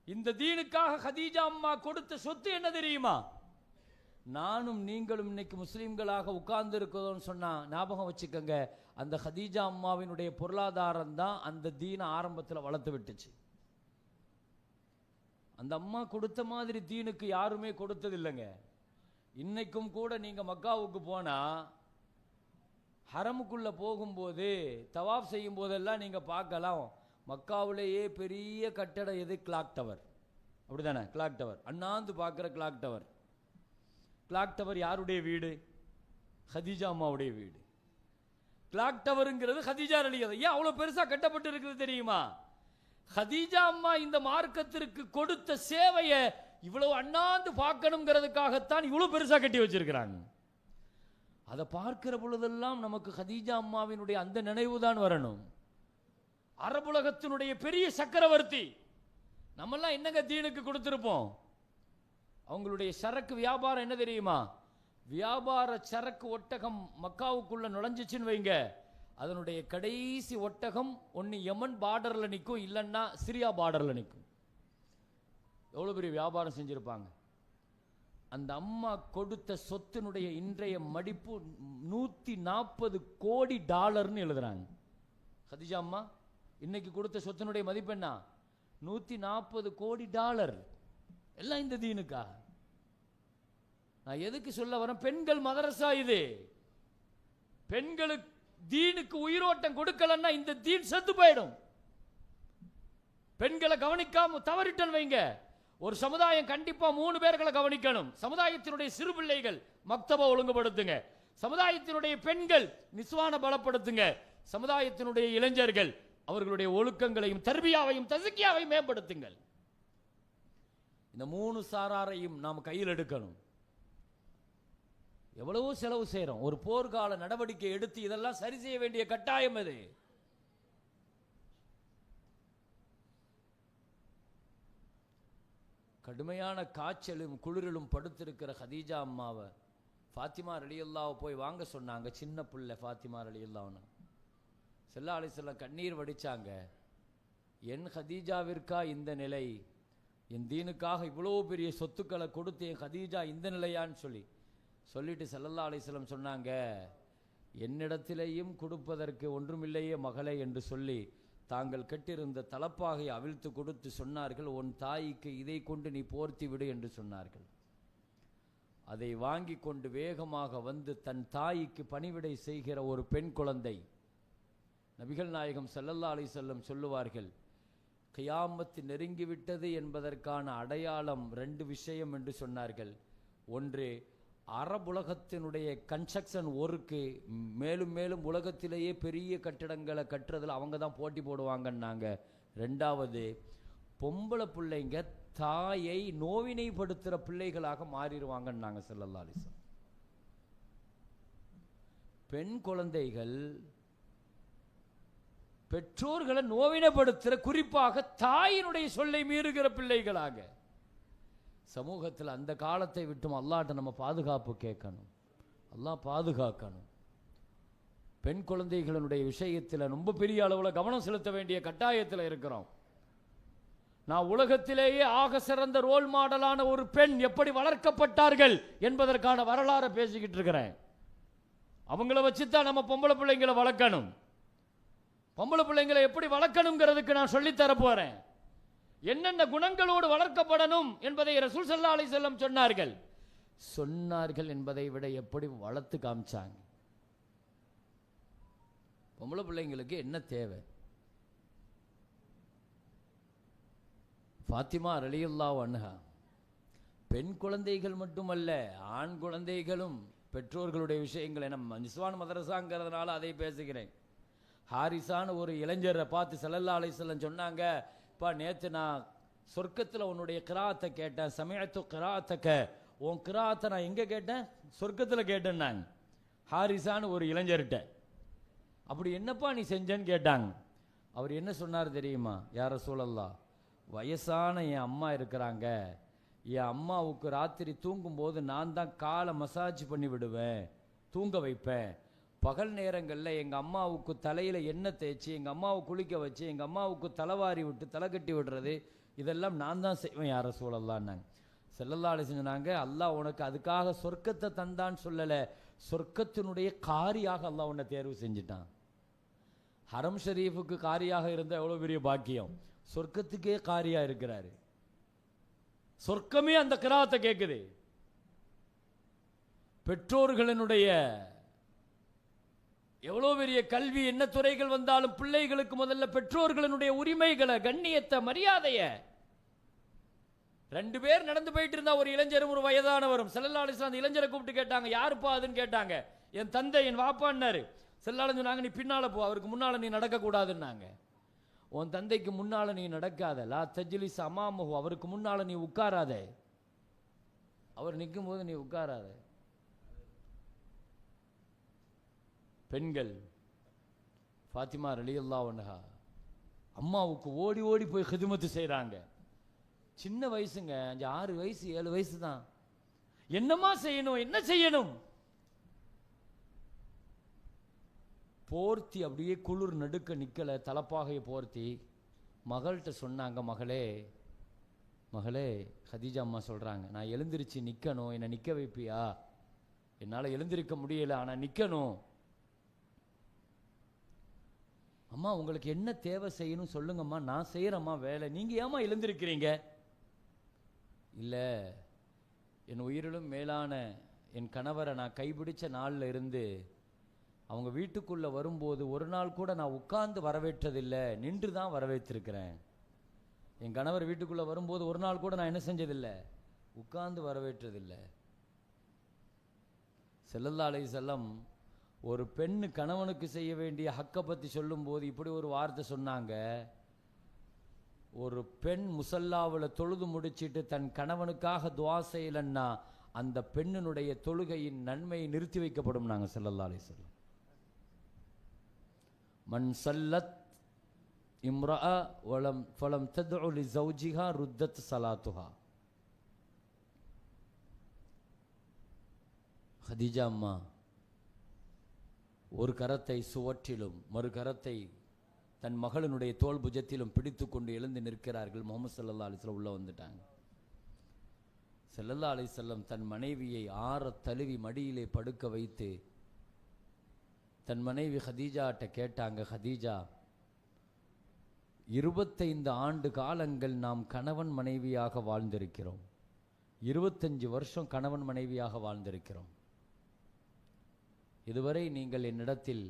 இந்த தீனுக்காக ஹதீஜா அம்மா கொடுத்த சொத்து என்ன தெரியுமா? நானும் நீங்களும் இன்னைக்கு முஸ்லீம்களாக உட்கார்ந்து இருக்கிறோம்னு சொன்னா ஞாபகம் வச்சுக்கோங்க, அந்த ஹதீஜா அம்மாவினுடைய பொருளாதாரம் தான் அந்த தீனை ஆரம்பத்தில் வளர்த்து விட்டுச்சு. அந்த அம்மா கொடுத்த மாதிரி தீனுக்கு யாருமே கொடுத்தது இல்லைங்க. இன்னைக்கும் கூட நீங்க மக்காவுக்கு போனா ஹரமுக்குள்ள போகும்போது தவாப் செய்யும் போதெல்லாம் நீங்க பார்க்கலாம், மக்காவிலேயே பெரிய கட்டடம் எது? Clock tower. அப்படிதானே? கிளாக் டவர், அண்ணாந்து பார்க்குற கிளாக் டவர். கிளாக் டவர் யாருடைய வீடு? ஹதீஜா அம்மாவுடைய வீடு. கிளாக் டவருங்கிறது ஹதீஜா ரலியல்லாஹு. ஏன் அவ்வளவு பெருசா கட்டப்பட்டு இருக்குது தெரியுமா? ஹதீஜா அம்மா இந்த மார்க்கத்திற்கு கொடுத்த சேவையை இவ்வளவு அண்ணாந்து பார்க்கணுங்கிறதுக்காகத்தான் இவ்வளவு பெருசா கட்டி வச்சிருக்கிறாங்க. அதை பார்க்கிற பொழுதெல்லாம் நமக்கு ஹதீஜா அம்மாவினுடைய அந்த நினைவு தான் வரணும். அரபுலகத்தினுடைய பெரிய சக்கரவர்த்தி. நம்மெல்லாம் என்னங்க தீனுக்கு கொடுத்திருப்போம்? அவங்களுடைய சரக்கு வியாபாரம் என்ன தெரியுமா? வியாபார சரக்கு ஒட்டகம் மக்காவுக்குள்ள நுழைஞ்சிச்சுன்னு வைங்க, அதனுடைய கடைசி ஒட்டகம் ஒன்று யமன் பார்டர்ல நிற்கும், இல்லைன்னா சிரியா பார்டர்ல நிற்கும். எவ்வளவு பெரிய வியாபாரம் செஞ்சிருப்பாங்க. அந்த அம்மா கொடுத்த சொத்தினுடைய இன்றைய மதிப்பு $140 கோடி எழுதுறாங்க. ஹதீஜா அம்மா இன்னைக்கு கொடுத்த சொத்தினுடைய மதிப்பு என்ன? $140 கோடி. எல்லாம் இந்த தீனுக்கா. நான் எதுக்கு சொல்ல வரேன்? பெண்கள் மதரசா இது. பெண்களுக்கு தீனுக்கு உயிரோட்டம் கொடுக்கலன்னா இந்த தீன் செத்து போயிடும். பெண்களை கவனிக்காம தவறிட்டன் வைங்க, ஒரு சமுதாயம் கண்டிப்பா 3 பேர்களை கவனிக்கணும். சமுதாயத்தினுடைய சிறு பிள்ளைகள் மக்தபா ஒழுங்குபடுத்துங்க, சமுதாயத்தினுடைய பெண்கள் நிஸ்வான பலப்படுத்துங்க, சமுதாயத்தினுடைய இளைஞர்கள் அவர்களுடைய ஒழுக்கங்களையும் தர்பியாவையும் தஸ்கியாவையும் மேம்படுத்துங்கள். இந்த 3 சாராரையும் நாம் கையில் எடுக்கணும். எவ்வளவோ செலவு செய்யறோம். ஒரு போர்க்கால நடவடிக்கை எடுத்து இதெல்லாம் சரி செய்ய வேண்டிய கட்டாயம் அது. கடுமையான காய்ச்சலும் குளிரிலும் படுத்திருக்கிற ஹதீஜா அம்மாவை ஃபாத்திமா ரலியல்லாஹு போய் வாங்க சொன்னாங்க. சின்ன பிள்ளை ஃபாத்திமா ரலியல்லாஹு. ஸல்லல்லாஹு அலைஹி வஸல்லம் கண்ணீர் வடிச்சாங்க. என் ஹதீஜாவிற்கா இந்த நிலை? என் தீனுக்காக இவ்வளோ பெரிய சொத்துக்களை கொடுத்து என் ஹதீஜா இந்த நிலையான்னு சொல்லிட்டு ஸல்லல்லாஹு அலைஹி வஸல்லம் சொன்னாங்க, என்னிடத்திலேயும் கொடுப்பதற்கு ஒன்றுமில்லையே மகளே என்று சொல்லி தாங்கள் கட்டிருந்த தலப்பாகை அவிழ்த்து கொடுத்து சொன்னார்கள், உன் தாய்க்கு இதை கொண்டு நீ போர்த்தி விடு என்று சொன்னார்கள். அதை வாங்கி கொண்டு வேகமாக வந்து தன் தாய்க்கு பணிவிடை செய்கிற ஒரு பெண் குழந்தை. நபிகள் நாயகம் ஸல்லல்லாஹு அலைஹி வஸல்லம் சொல்லுவார்கள், கியாமத்து நெருங்கிவிட்டது என்பதற்கான அடையாளம் 2 விஷயம் என்று சொன்னார்கள். ஒன்று, அரபுலகத்தினுடைய கன்ஸ்ட்ரக்ஷன் ஒர்க்கு மேலும் மேலும் உலகத்திலேயே பெரிய கட்டிடங்களை கட்டுறதுல அவங்க தான் போட்டி போடுவாங்கன்னாங்க. 2வது, பொம்பளை பிள்ளைங்க தாயை நோவினைப்படுத்துகிற பிள்ளைகளாக மாறிடுவாங்கன்னாங்க ஸல்லல்லாஹு அலைஹி வஸல்லம். பெண் குழந்தைகள் பெற்றோர்களை நோவினைப்படுத்துகிற, குறிப்பாக தாயினுடைய சொல்லை மீறுகிற பிள்ளைகளாக. சமூகத்தில் அந்த காலத்தை விட்டும் அல்லாஹ்ட்ட நம்ம பாதுகாப்பு கேட்கணும். அல்லாஹ் பாதுகாக்கணும். பெண் குழந்தைகளுடைய விஷயத்தில் ரொம்ப பெரிய அளவில் கவனம் செலுத்த வேண்டிய கட்டாயத்தில் இருக்கிறோம். நான் உலகத்திலேயே ஆக சிறந்த ரோல் மாடலான ஒரு பெண் எப்படி வளர்க்கப்பட்டார்கள் என்பதற்கான வரலாறை பேசிக்கிட்டு இருக்கிறேன். அவங்கள வச்சுதான் நம்ம பொம்பளை பிள்ளைங்களை வளர்க்கணும். பொம்பளை பிள்ளைங்களை எப்படி வளர்க்கணுங்கிறதுக்கு நான் சொல்லித்தர போறேன். என்னென்ன குணங்களோடு வளர்க்கப்படணும் என்பதை ரசூல் ஸல்லல்லாஹு அலைஹி வஸல்லம் சொன்னார்கள் என்பதை விட எப்படி வளர்த்து காமிச்சாங்க. பொம்பளை பிள்ளைங்களுக்கு என்ன தேவை? ஃபாத்திமா ரலியல்லாஹு அன்ஹா பெண் குழந்தைகள் மட்டுமல்ல, ஆண் குழந்தைகளும் பெற்றோர்களுடைய விஷயங்களை நம்ம நிஸ்வான் மதரசாங்கிறதுனால அதை பேசுகிறேன். ஹாரிசான ஒரு இளைஞரை பார்த்து ஸல்லல்லாஹு அலைஹி வஸல்லம் சொன்னாங்க, பா நேற்று நான் சொர்க்கத்தில் உன்னுடைய கிராத்தை கேட்டேன். சமயத்து கிராத்தக்க, உன் கிராத்தை நான் எங்கே கேட்டேன்? சொர்க்கத்தில் கேட்டேன் நான். ஹாரிசான ஒரு இளைஞர்கிட்ட அப்படி என்னப்பா நீ செஞ்சேன்னு கேட்டாங்க. அவர் என்ன சொன்னார் தெரியுமா? யா ரசூலல்லாஹ், வயசான என் அம்மா இருக்கிறாங்க. என் அம்மாவுக்கு ராத்திரி தூங்கும்போது நான் தான் காலை மசாஜ் பண்ணி விடுவேன், தூங்க வைப்பேன். பகல் நேரங்களில் எங்கள் அம்மாவுக்கு தலையில் எண்ணெய் தேய்ச்சி எங்கள் அம்மாவை குளிக்க வச்சு எங்கள் அம்மாவுக்கு தலைவாரி விட்டு தலை கட்டி விடுறது இதெல்லாம் நான் தான் செய்வேன் யா ரசூலல்லாஹ்னாங்க. ஸல்லல்லாஹு அலைஹி வஸல்லம் சொன்னாங்க, அல்லாஹ் உனக்கு அதுக்காக சொர்க்கத்தை தந்தான்னு சொல்லலை, சொர்க்கத்தினுடைய காரியாக அல்லாஹ் உன்னை தேர்வு செஞ்சிட்டான். ஹரம் ஷரீஃபுக்கு காரியாக இருந்த எவ்வளோ பெரிய பாக்கியம், சொர்க்கத்துக்கே காரியா இருக்கிறாரு. சொர்க்கமே அந்த கிராத்தை கேட்குது. பெற்றோர்களினுடைய எவ்வளோ பெரிய கல்வி, என்ன துறைகள் வந்தாலும் பிள்ளைகளுக்கு முதல்ல பெற்றோர்களினுடைய உரிமைகளை, கண்ணியத்தை, மரியாதையை. 2 பேர் நடந்து போயிட்டு இருந்தா, ஒரு இளைஞரும் ஒரு வயதானவரும். ஸல்லல்லாஹு அலைஹி வஸல்லம் அந்த இளைஞரை கூப்பிட்டு கேட்டாங்க, யாருப்பா அதுன்னு கேட்டாங்க. என் தந்தை, என் வாப்பான்னாரு. ஸல்லல்லாஹு அலைஹி வஸல்லம் சொன்னாங்க, நீ பின்னால போ, அவருக்கு முன்னால நீ நடக்கக்கூடாதுன்னாங்க. உன் தந்தைக்கு முன்னால நீ நடக்காத, லா தஜ்லிஸ் அமாமஹு, அவருக்கு முன்னால நீ உட்காராத, அவர் நிற்கும் போது நீ உட்காராத. பெண்கள் ஃபாத்திமா ரலியல்லாஹு அன்ஹா அம்மாவுக்கு ஓடி ஓடி போய் ஹிதுமத்து செய்கிறாங்க. சின்ன வயசுங்க, 5, 6 வயசு 7 வயசு தான். என்னமா செய்யணும், என்ன செய்யணும்? போர்த்தி அப்படியே குளிர் நடுக்க நிக்கல, தலப்பாகையை போர்த்தி மகள்கிட்ட சொன்னாங்க, மகளே மகளே, ஹதீஜா அம்மா சொல்றாங்க, நான் எழுந்திருச்சு நிக்கணும், என்னை நிக்க வைப்பியா? என்னால் எழுந்திருக்க முடியல, ஆனா நிக்கணும். அம்மா உங்களுக்கு என்ன தேவை செய்யணும் சொல்லுங்கம்மா, நான் செய்யறேம்மா வேலை, நீங்க ஏமா எழுந்திருக்கிறீங்க? இல்லை, என் உயிரிலும் மேலான என் கணவரை நான் கைப்பிடிச்ச நாளில் இருந்து அவங்க வீட்டுக்குள்ளே வரும்போது ஒரு நாள் கூட நான் உட்கார்ந்து வரவேற்றதில்லை, நின்று தான் வரவேற்றிருக்கிறேன். என் கணவர் வீட்டுக்குள்ளே வரும்போது ஒரு நாள் கூட நான் என்ன செஞ்சதில்லை, உட்கார்ந்து வரவேற்றதில்லை. ஸல்லல்லாஹு அலைஹி வஸல்லம் ஒரு பெண்ணு கணவனுக்கு செய்ய வேண்டிய ஹக்கை பற்றி சொல்லும்போது இப்படி ஒரு வார்த்தை சொன்னாங்க, ஒரு பெண் முசல்லாவில் தொழுது முடிச்சிட்டு தன் கணவனுக்காக துவா செய்யலன்னா அந்த பெண்ணினுடைய தொழுகையின் நன்மை நிறுத்தி வைக்கப்படும். நாங்கள் ஸல்லல்லாஹு அலைஹி வஸல்லம், மன் சல்லத் இம்ரா வலம் ஃபலம் தத்உ லி ஜௌஜிஹா ருத்தத் ஸலாத்துஹா, கதீஜா அம்மா ஒரு கரத்தை சுவற்றிலும் மறு கரத்தை தன் மகளினுடைய தோல் புஜத்திலும் பிடித்து கொண்டு எழுந்து நிற்கிறார்கள். முகமது ஸல்லல்லாஹு அலைஹி வஸல்லம் உள்ள வந்துட்டாங்க. ஸல்லல்லாஹு அலைஹி வஸல்லம் தன் மனைவியை ஆற தழுவி மடியிலே படுக்க வைத்து தன் மனைவி ஹதீஜாட்ட கேட்டாங்க, ஹதீஜா, 25 ஆண்டு காலங்கள் நாம் கணவன் மனைவியாக வாழ்ந்திருக்கிறோம். 25 வருஷம் கணவன் மனைவியாக வாழ்ந்திருக்கிறோம். இதுவரை நீங்கள் என்னிடத்தில்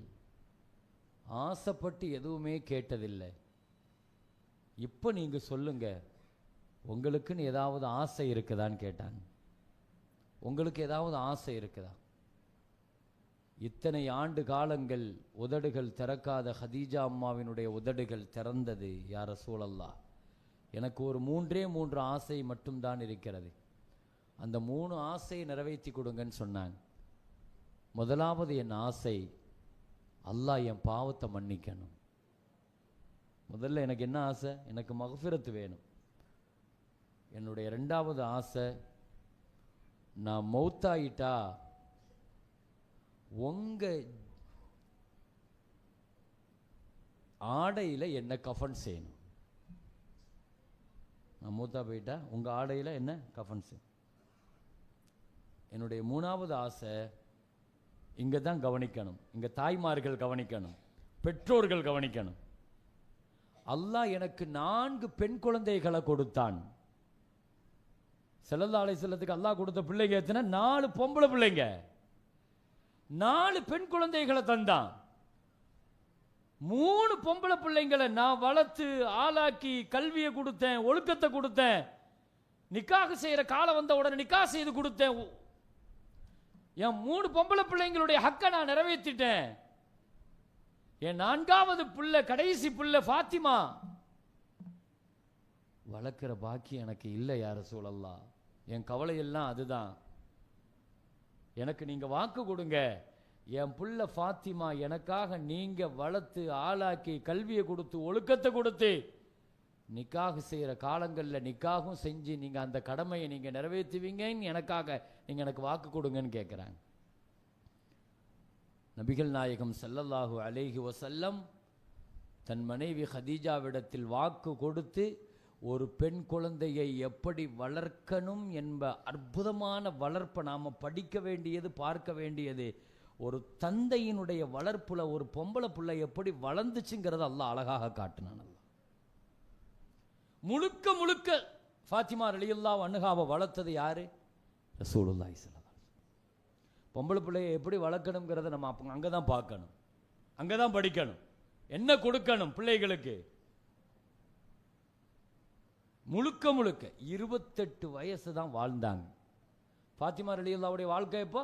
ஆசைப்பட்டு எதுவுமே கேட்டதில்லை. இப்போ நீங்க சொல்லுங்க, உங்களுக்குன்னு ஏதாவது ஆசை இருக்குதான்னு கேட்டாங்க. உங்களுக்கு ஏதாவது ஆசை இருக்குதா? இத்தனை ஆண்டு காலங்கள் உதடுகள் திறக்காத ஹதீஜா அம்மாவினுடைய உதடுகள் திறந்தது. யா ரசூலல்லாஹ், எனக்கு ஒரு 3 ஆசை மட்டும்தான் இருக்கிறது. அந்த 3 ஆசையை நிறைவேற்றி கொடுங்கன்னு சொன்னாங்க. முதலாவது என் ஆசை, அல்லாஹ் என் பாவத்தை மன்னிக்கணும். முதல்ல எனக்கு என்ன ஆசை? எனக்கு மக்ஃபிரத் வேணும். என்னுடைய 2வது ஆசை, நான் மௌத்தாயிட்டா உங்க ஆடையில என்ன கஃபன் செய்யணும். நான் மூத்தா போயிட்டா உங்க ஆடையில என்ன கஃபன் செய்யணும். என்னுடைய 3வது ஆசை, இங்க தான் கவனிக்கணும், இங்க தாய்மார்கள் கவனிக்கணும், பெற்றோர்கள் கவனிக்கணும். அல்லாஹ் எனக்கு 4 பெண் குழந்தைகளை கொடுத்தான். ஸல்லல்லாஹு அலைஹி வஸல்லத்துக்கு அல்லாஹ் கொடுத்த பிள்ளைங்க எத்தனை? 4 பொம்பளை பிள்ளைங்க, 4 பெண் குழந்தைகளை தந்தான். 3 பொம்பளை பிள்ளைங்களை நான் வளர்த்து ஆளாக்கி கல்வியை கொடுத்தேன், ஒழுக்கத்தை கொடுத்தேன். நிக்காஹ் செய்யற காலம் வந்த உடனே நிக்காஹ் செய்து கொடுத்தேன். என் 3 பொம்பளை பிள்ளைங்களுடைய ஹக்கை நான் நிறைவேற்றிட்டேன். என் 4வது பிள்ளை, கடைசி பிள்ளை ஃபாத்திமா வளர்க்கிற பாக்கி எனக்கு இல்லை. யா ரசூலல்லாஹ், என் கவலை எல்லாம் அதுதான். எனக்கு நீங்க வாக்கு கொடுங்க, என் புள்ள ஃபாத்திமா எனக்காக நீங்க வளர்த்து ஆளாக்கி கல்வியை கொடுத்து ஒழுக்கத்தை கொடுத்து நிக்காஹ் செய்யற காலங்கள்ல நிக்காகும் செஞ்சு நீங்க அந்த கடமையை நீங்க நிறைவேற்றுவீங்கன்னு எனக்காக நீங்க எனக்கு வாக்கு கொடுங்கன்னு கேட்கிறாங்க. நபிகள் நாயகம் ஸல்லல்லாஹு அலைஹி வஸல்லம் தன் மனைவி ஹதீஜாவிடத்தில் வாக்கு கொடுத்து ஒரு பெண் குழந்தையை எப்படி வளர்க்கணும் என்ப அற்புதமான வளர்ப்பை நாம படிக்க வேண்டியது, பார்க்க வேண்டியது. ஒரு தந்தையினுடைய வளர்ப்புல ஒரு பொம்பளை பிள்ளை எப்படி வளர்ந்துச்சுங்கிறத அல்லாஹ் அழகாக காட்டினான். முழுக்க முழுக்க ஃபாத்திமா ரலியல்லாஹு அன்ஹாவை வளர்த்தது யாரு? ரசூலுல்லாஹி ஸல்லல்லாஹு அலைஹி வஸல்லம். பொம்பளை பிள்ளையை எப்படி வளர்க்கணுங்கிறத நம்ம அங்கதான் பார்க்கணும், அங்கதான் படிக்கணும். என்ன கொடுக்கணும் பிள்ளைகளுக்கு? முழுக்க முழுக்க 28 வயசு தான் வாழ்ந்தாங்க. ஃபாத்திமா ரலியல்லாஹுடைய வாழ்க்கை எப்போ?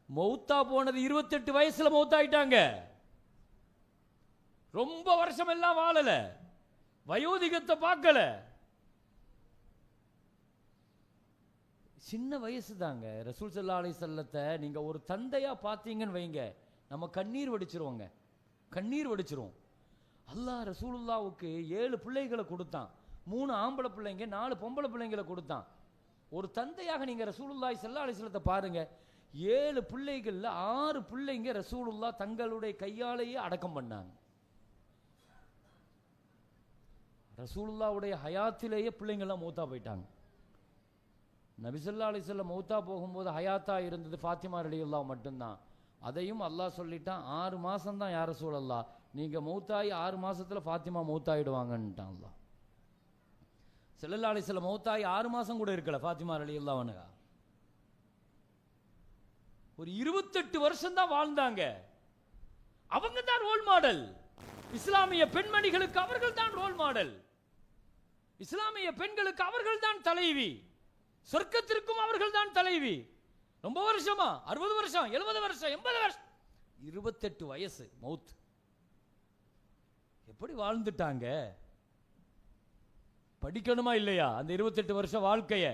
மௌத்தா போனது 28 வயசுல மௌத்தாயிட்டாங்க. ரொம்ப வருஷம் எல்லாம் வாழல, வயோதிகத்தை பார்க்கல, சின்ன வயசு தாங்க. ரசூல் ஸல்லல்லாஹு அலைஹி வஸல்லத்தை நீங்க ஒரு தந்தையா பார்த்தீங்கன்னு வைங்க, நம்ம கண்ணீர் வடிச்சிருவோங்க, கண்ணீர் வடிச்சிருவோம். அல்லாஹ் ரசூலுல்லாவுக்கு 7 பிள்ளைகளை கொடுத்தான். 3 ஆம்பளை பிள்ளைங்க, 4 பொம்பளை பிள்ளைங்களை கொடுத்தான். ஒரு தந்தையாக நீங்க ரசூலுல்லாஹி ஸல்லல்லாஹு அலைஹி வஸல்லத்தை பாருங்க. 7 பிள்ளைகள்ல 6 பிள்ளைங்க ரசூலுல்லாஹ் தங்களுடைய கையாலேயே அடக்கம் பண்ணாங்க. ரசூலுல்லாஹ்வுடைய ஹயாத்திலேயே பிள்ளைங்கள்லாம் மௌத்தா போயிட்டாங்க. நபி ஸல்லல்லாஹு அலைஹி வஸல்லம் மௌத்தா போகும்போது ஹயாத்தா இருந்தது ஃபாத்திமா ரலியல்லாஹு மட்டும்தான். அதையும் அல்லாஹ் சொல்லிட்டான், 6 மாசம் தான் யா ரசூலல்லாஹ், நீங்க மௌத்தாயி 6 மாசத்துல ஃபாத்திமா மௌத்தாயிடுவாங்கன்னுட்டான் அல்லாஹ். ஸல்லல்லாஹு அலைஹி வஸல்லம் மௌத்தாயி 6 மாசம் கூட இருக்கல ஃபாத்திமா ரலியல்லாஹு அன்ஹா. ஒரு 28 வருஷம் தான் வாழ்ந்தாங்க. அவங்க தான் ரோல் மாடல். இஸ்லாமிய பெண்மணிகளுக்கு அவர்கள் தான் ரோல் மாடல். இஸ்லாமிய பெண்களுக்கு அவர்கள் தான் தலைவி. சொர்க்கத்திற்கும் அவர்கள் தான் தலைவி. ரொம்ப வருஷமா 60 வருஷம், 70 வருஷம், 80 வருஷம், 28 வயசு மௌத். எப்படி வாழ்ந்துட்டாங்க? படிக்கணுமா இல்லையா அந்த 28 வருஷம் வாழ்க்கைய?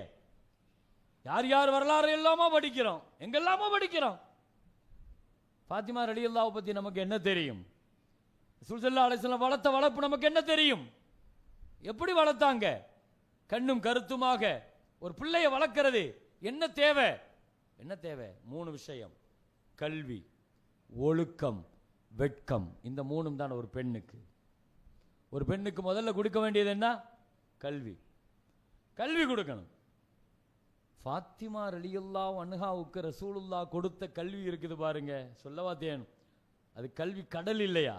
யார் யார் வரலாறு எல்லாமோ படிக்கிறோம், எங்கெல்லாமோ படிக்கிறோம். ஃபாத்திமா ரலியல்லாஹு பத்தி நமக்கு என்ன தெரியும்? ரசூல் ஸல்லல்லாஹு அலைஹி வஸல்லம் வளர்த்த வளர்ப்பு நமக்கு என்ன தெரியும்? எப்படி வளர்த்தாங்க? கண்ணும் கருத்துமாக ஒரு பிள்ளையை வளர்க்கிறது என்ன தேவை? என்ன தேவை? 3 விஷயம். கல்வி, ஒழுக்கம், வெட்கம், இந்த மூணும் தான் ஒரு பெண்ணுக்கு. ஒரு பெண்ணுக்கு முதல்ல கொடுக்க வேண்டியது என்ன? கல்வி. கல்வி கொடுக்கணும். ஃபாத்திமா ரலியல்லாஹு அன்ஹாவுக்கு ரசூலுல்லாஹ் கொடுத்த கல்வி இருக்குது பாருங்க, சொல்லவா தேணும். அது கல்வி கடல் இல்லையா?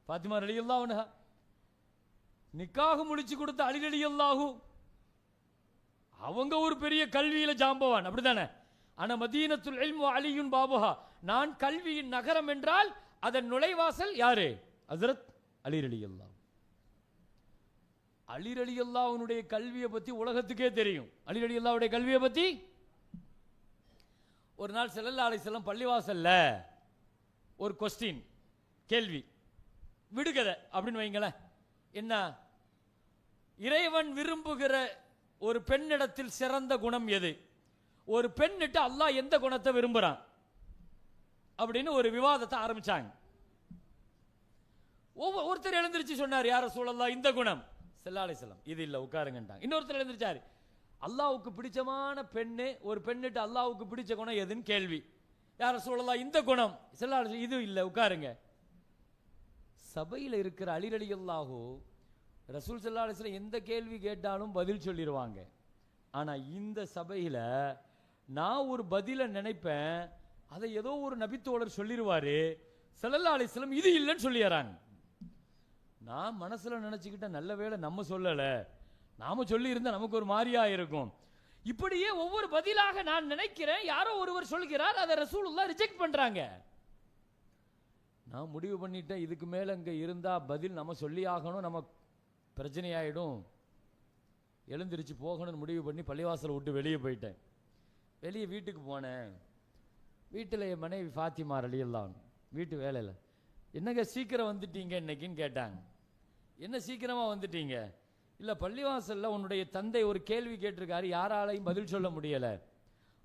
ஃபாத்திமா ரலியல்லாஹு அன்ஹா நிக்காஹ் முடிச்சு கொடுத்த அலி ரலியல்லாஹு, அவங்க ஒரு பெரிய கல்வியில ஜாம்பவான், அப்படித்தானே? ஆனா மதீனத்துல் இல்ம் வ அலியுன் பாபுஹா, நான் கல்வியின் நகரம் என்றால் அதன் நுழைவாசல் யாரு? ஹஜ்ரத் அலி ரலியல்லாஹு. அலி ரலியல்லாஹுனுடைய கல்வியை பத்தி உலகத்துக்கே தெரியும். அலி ரலியல்லாஹுடைய கல்வியை பத்தி ஒரு நாள் ஸல்லல்லாஹு அலைஹி வஸல்லம் பள்ளிவாசல்ல ஒரு கொஸ்டின், கேள்வி, விடுகதை அப்படின்னு வைங்களேன். என்ன? இறைவன் விரும்புகிற ஒரு பெண்ணிடத்தில் சிறந்த குணம் எது? ஒரு பெண்ணிட்ட அல்லாஹ் எந்த குணத்தை விரும்புறான் அப்படின்னு ஒரு விவாதத்தை ஆரம்பிச்சாங்க. ஒருத்தர் எழுந்திருச்சு சொன்னார், யார் ரசூலல்லாஹ் இந்த குணம். ஸல்லல்லாஹு அலைஹி வஸல்லம் இது இல்ல, உட்காருங்கன்றாங்க. இன்னொருத்தர் எழுந்திருச்சாரு, அல்லாஹ்வுக்கு பிடிச்சமான பெண்ணு, ஒரு பெண்ணிட்ட அல்லாஹ்வுக்கு பிடிச்ச குணம் எதுன்னு கேள்வி. யார் ரசூலல்லாஹ் இந்த குணம். ஸல்லல்லாஹு அலைஹி வஸல்லம் இது இல்ல, உட்காருங்க. சபையில் இருக்கிற அலி ரலியல்லாஹு ரசூல் ஸல்லல்லாஹு அலைஹி வஸல்லம் எந்த கேள்வி கேட்டாலும் பதில் சொல்லிடுவாங்க. ஆனா இந்த சபையில நான் ஒரு பதில நினைப்பேன், அதை ஏதோ ஒரு நபித்தோழர் சொல்லிடுவாரு, ஸல்லல்லாஹு அலைஹி வஸல்லம் இது இல்லைன்னு சொல்லிடுறாங்க. நான் மனசுல நினைச்சுக்கிட்ட, நல்ல வேளை நம்ம சொல்லல, நாம சொல்லி இருந்தா நமக்கு ஒரு மாதிரியா இருக்கும். இப்படியே ஒவ்வொரு பதிலாக நான் நினைக்கிறேன், யாரோ ஒருவர் சொல்கிறார், அதை ரசூலுல்லாஹ் ரிஜெக்ட் பண்றாங்க. நான் முடிவு பண்ணிட்டேன், இதுக்கு மேல இங்க இருந்தா பதில் நம்ம சொல்லி ஆகணும், நம்ம பிரச்சனையாயிடும், எழுந்திருச்சு போகணும்னு முடிவு பண்ணி பள்ளிவாசலை விட்டு வெளியே போயிட்டேன். வெளியே வீட்டுக்கு போனேன். வீட்டில் என் மனைவி ஃபாத்திமா ரலியல்லாஹு வீட்டு வேலையில், என்னங்க சீக்கிரம் வந்துட்டீங்க இன்னைக்குன்னு கேட்டாங்க. என்ன சீக்கிரமா வந்துட்டீங்க? இல்லை, பள்ளிவாசல்ல உன்னுடைய தந்தை ஒரு கேள்வி கேட்டிருக்காரு, யாராலையும் பதில் சொல்ல முடியல.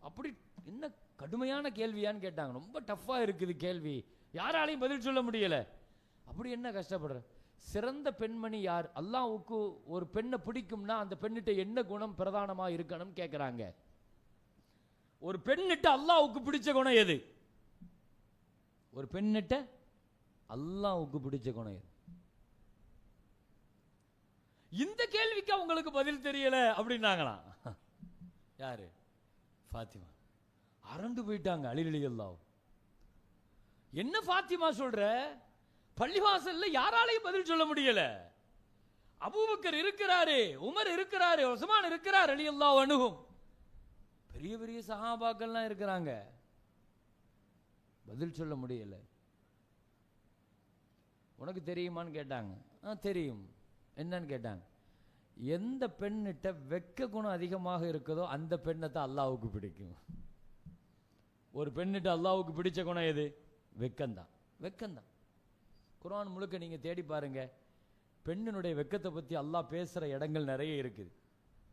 அப்படி என்ன கடுமையான கேள்வியான்னு கேட்டாங்க. ரொம்ப டஃப்பாக இருக்குது கேள்வி, யாராலையும் பதில் சொல்ல முடியல. அப்படி என்ன கஷ்டப்படுற? சிறந்த பெண்மணி யார்? அல்லாஹ்வுக்கு ஒரு பெண்ணை பிடிக்கும்னா அந்த பெண்ணிட்ட என்ன குணம் பிரதானமாக இருக்கணும் கேட்குறாங்க. ஒரு பெண்ணிட்ட அல்லாஹ்வுக்கு பிடிச்ச குணம் எது? ஒரு பெண்ணிட்ட அல்லாஹ்வுக்கு பிடிச்ச குணம் எது? இந்த கேள்விக்கு அவங்களுக்கு பதில் தெரியல அப்படின்னாங்களாம். யாரு? ஃபாத்திமா. அரண்டு போயிட்டாங்க அலி ரலியல்லாஹு. என்ன ஃபாத்திமா சொல்ற? பள்ளிவாசல்ல யாராலையும் பதில் சொல்ல முடியல. அபூபக்கர் இருக்கிறாரு, உமர் இருக்கிறாரு, உஸ்மான் இருக்கிறார் ரலியல்லாஹு அன்ஹும், பெரிய பெரிய சஹாபாக்கள்லாம் இருக்கிறாங்க, பதில் சொல்ல முடியல. உனக்கு தெரியுமான்னு கேட்டாங்க. தெரியும். என்னன்னு கேட்டாங்க. எந்த பெண்ணிட்ட வெக்க குணம் அதிகமாக இருக்குதோ அந்த பெண்ணை தான் அல்லாஹ்வுக்கு பிடிக்கும். ஒரு பெண்ணிட்ட அல்லாஹ்வுக்கு பிடிச்ச குணம் எது? வெக்கம்தான். வெக்கம்தான். குர்ஆன் முழுக்க நீங்க தேடி பாருங்க, பெண்ணினுடைய வெக்கத்தை பத்தி அல்லாஹ் பேசுற இடங்கள் நிறைய இருக்குது.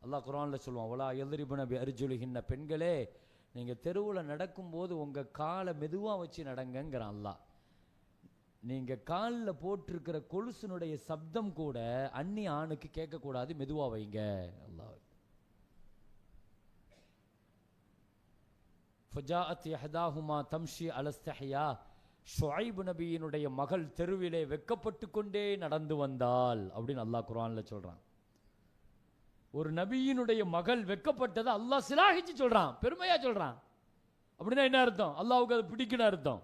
அல்லாஹ் குர்ஆன்ல சொல்லுவான், வலா யத்ரிபுன பிஅர்ஜுலிஹின்ன, பெண்களே நீங்க தெருவில் நடக்கும்போது உங்க காலை மெதுவா வச்சு நடங்கங்கிறான் அல்லாஹ். நீங்க காலில் போட்டிருக்கிற கொலுசுனுடைய சப்தம் கூட அந்நிய ஆணுக்கு கேட்கக்கூடாது, மெதுவா வைங்க. அல்லாஹ் ஃபஜாஅத் இஹ்தாஹுமா தம்ஷி அலஸ்தஹியா, ஷுஐப் நபியினுடைய மகள் தெருவிலே வெக்கப்பட்டு கொண்டே நடந்து வந்தாள் அப்படின்னு அல்லாஹ் குர்ஆன்ல சொல்றான். ஒரு நபியினுடைய மகள் வெக்கப்பட்டதை அல்லாஹ் சிலாகிச்சு சொல்றான், பெருமையா சொல்றான். அப்படின்னா என்ன அர்த்தம்? அல்லாஹ்வுக்கு அது பிடிக்குன்னு அர்த்தம்.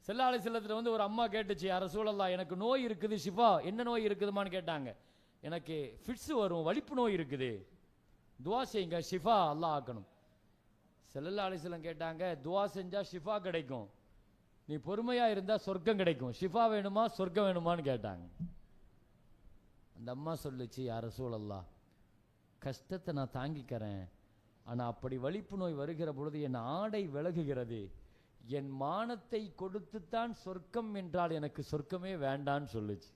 ஸல்லல்லாஹு அலைஹி வஸல்லம் வந்து ஒரு அம்மா கேட்டுச்சு, யா ரசூலல்லாஹ் எனக்கு நோய் இருக்குது, ஷிஃபா, என்ன நோய் இருக்குதுமான்னு கேட்டாங்க. எனக்கு ஃபிட்ஸ் வரும், வலிப்பு நோய் இருக்குது, துவா செய்யுங்க, ஷிஃபா அல்லாஹ் ஆக்கணும். ஸல்லல்லாஹு அலைஹி வஸல்லம் கேட்டாங்க, துவா செஞ்சா ஷிஃபா கிடைக்கும், நீ பொறுமையா இருந்தா சொர்க்கம் கிடைக்கும், ஷிஃபா வேணுமா சொர்க்கம் வேணுமான்னு கேட்டாங்க. அந்த அம்மா சொல்லுச்சு, யா ரசூலல்லாஹ் கஷ்டத்தை நான் தாங்கிக்கிறேன், ஆனா அப்படி வலிப்பு நோய் வருகிற பொழுது என் ஆடை விலகுகிறது, என் மானத்தை கொடுத்துத்தான் சொர்க்கம் என்றால் எனக்கு சொர்க்கமே வேண்டான்னு சொல்லுச்சு.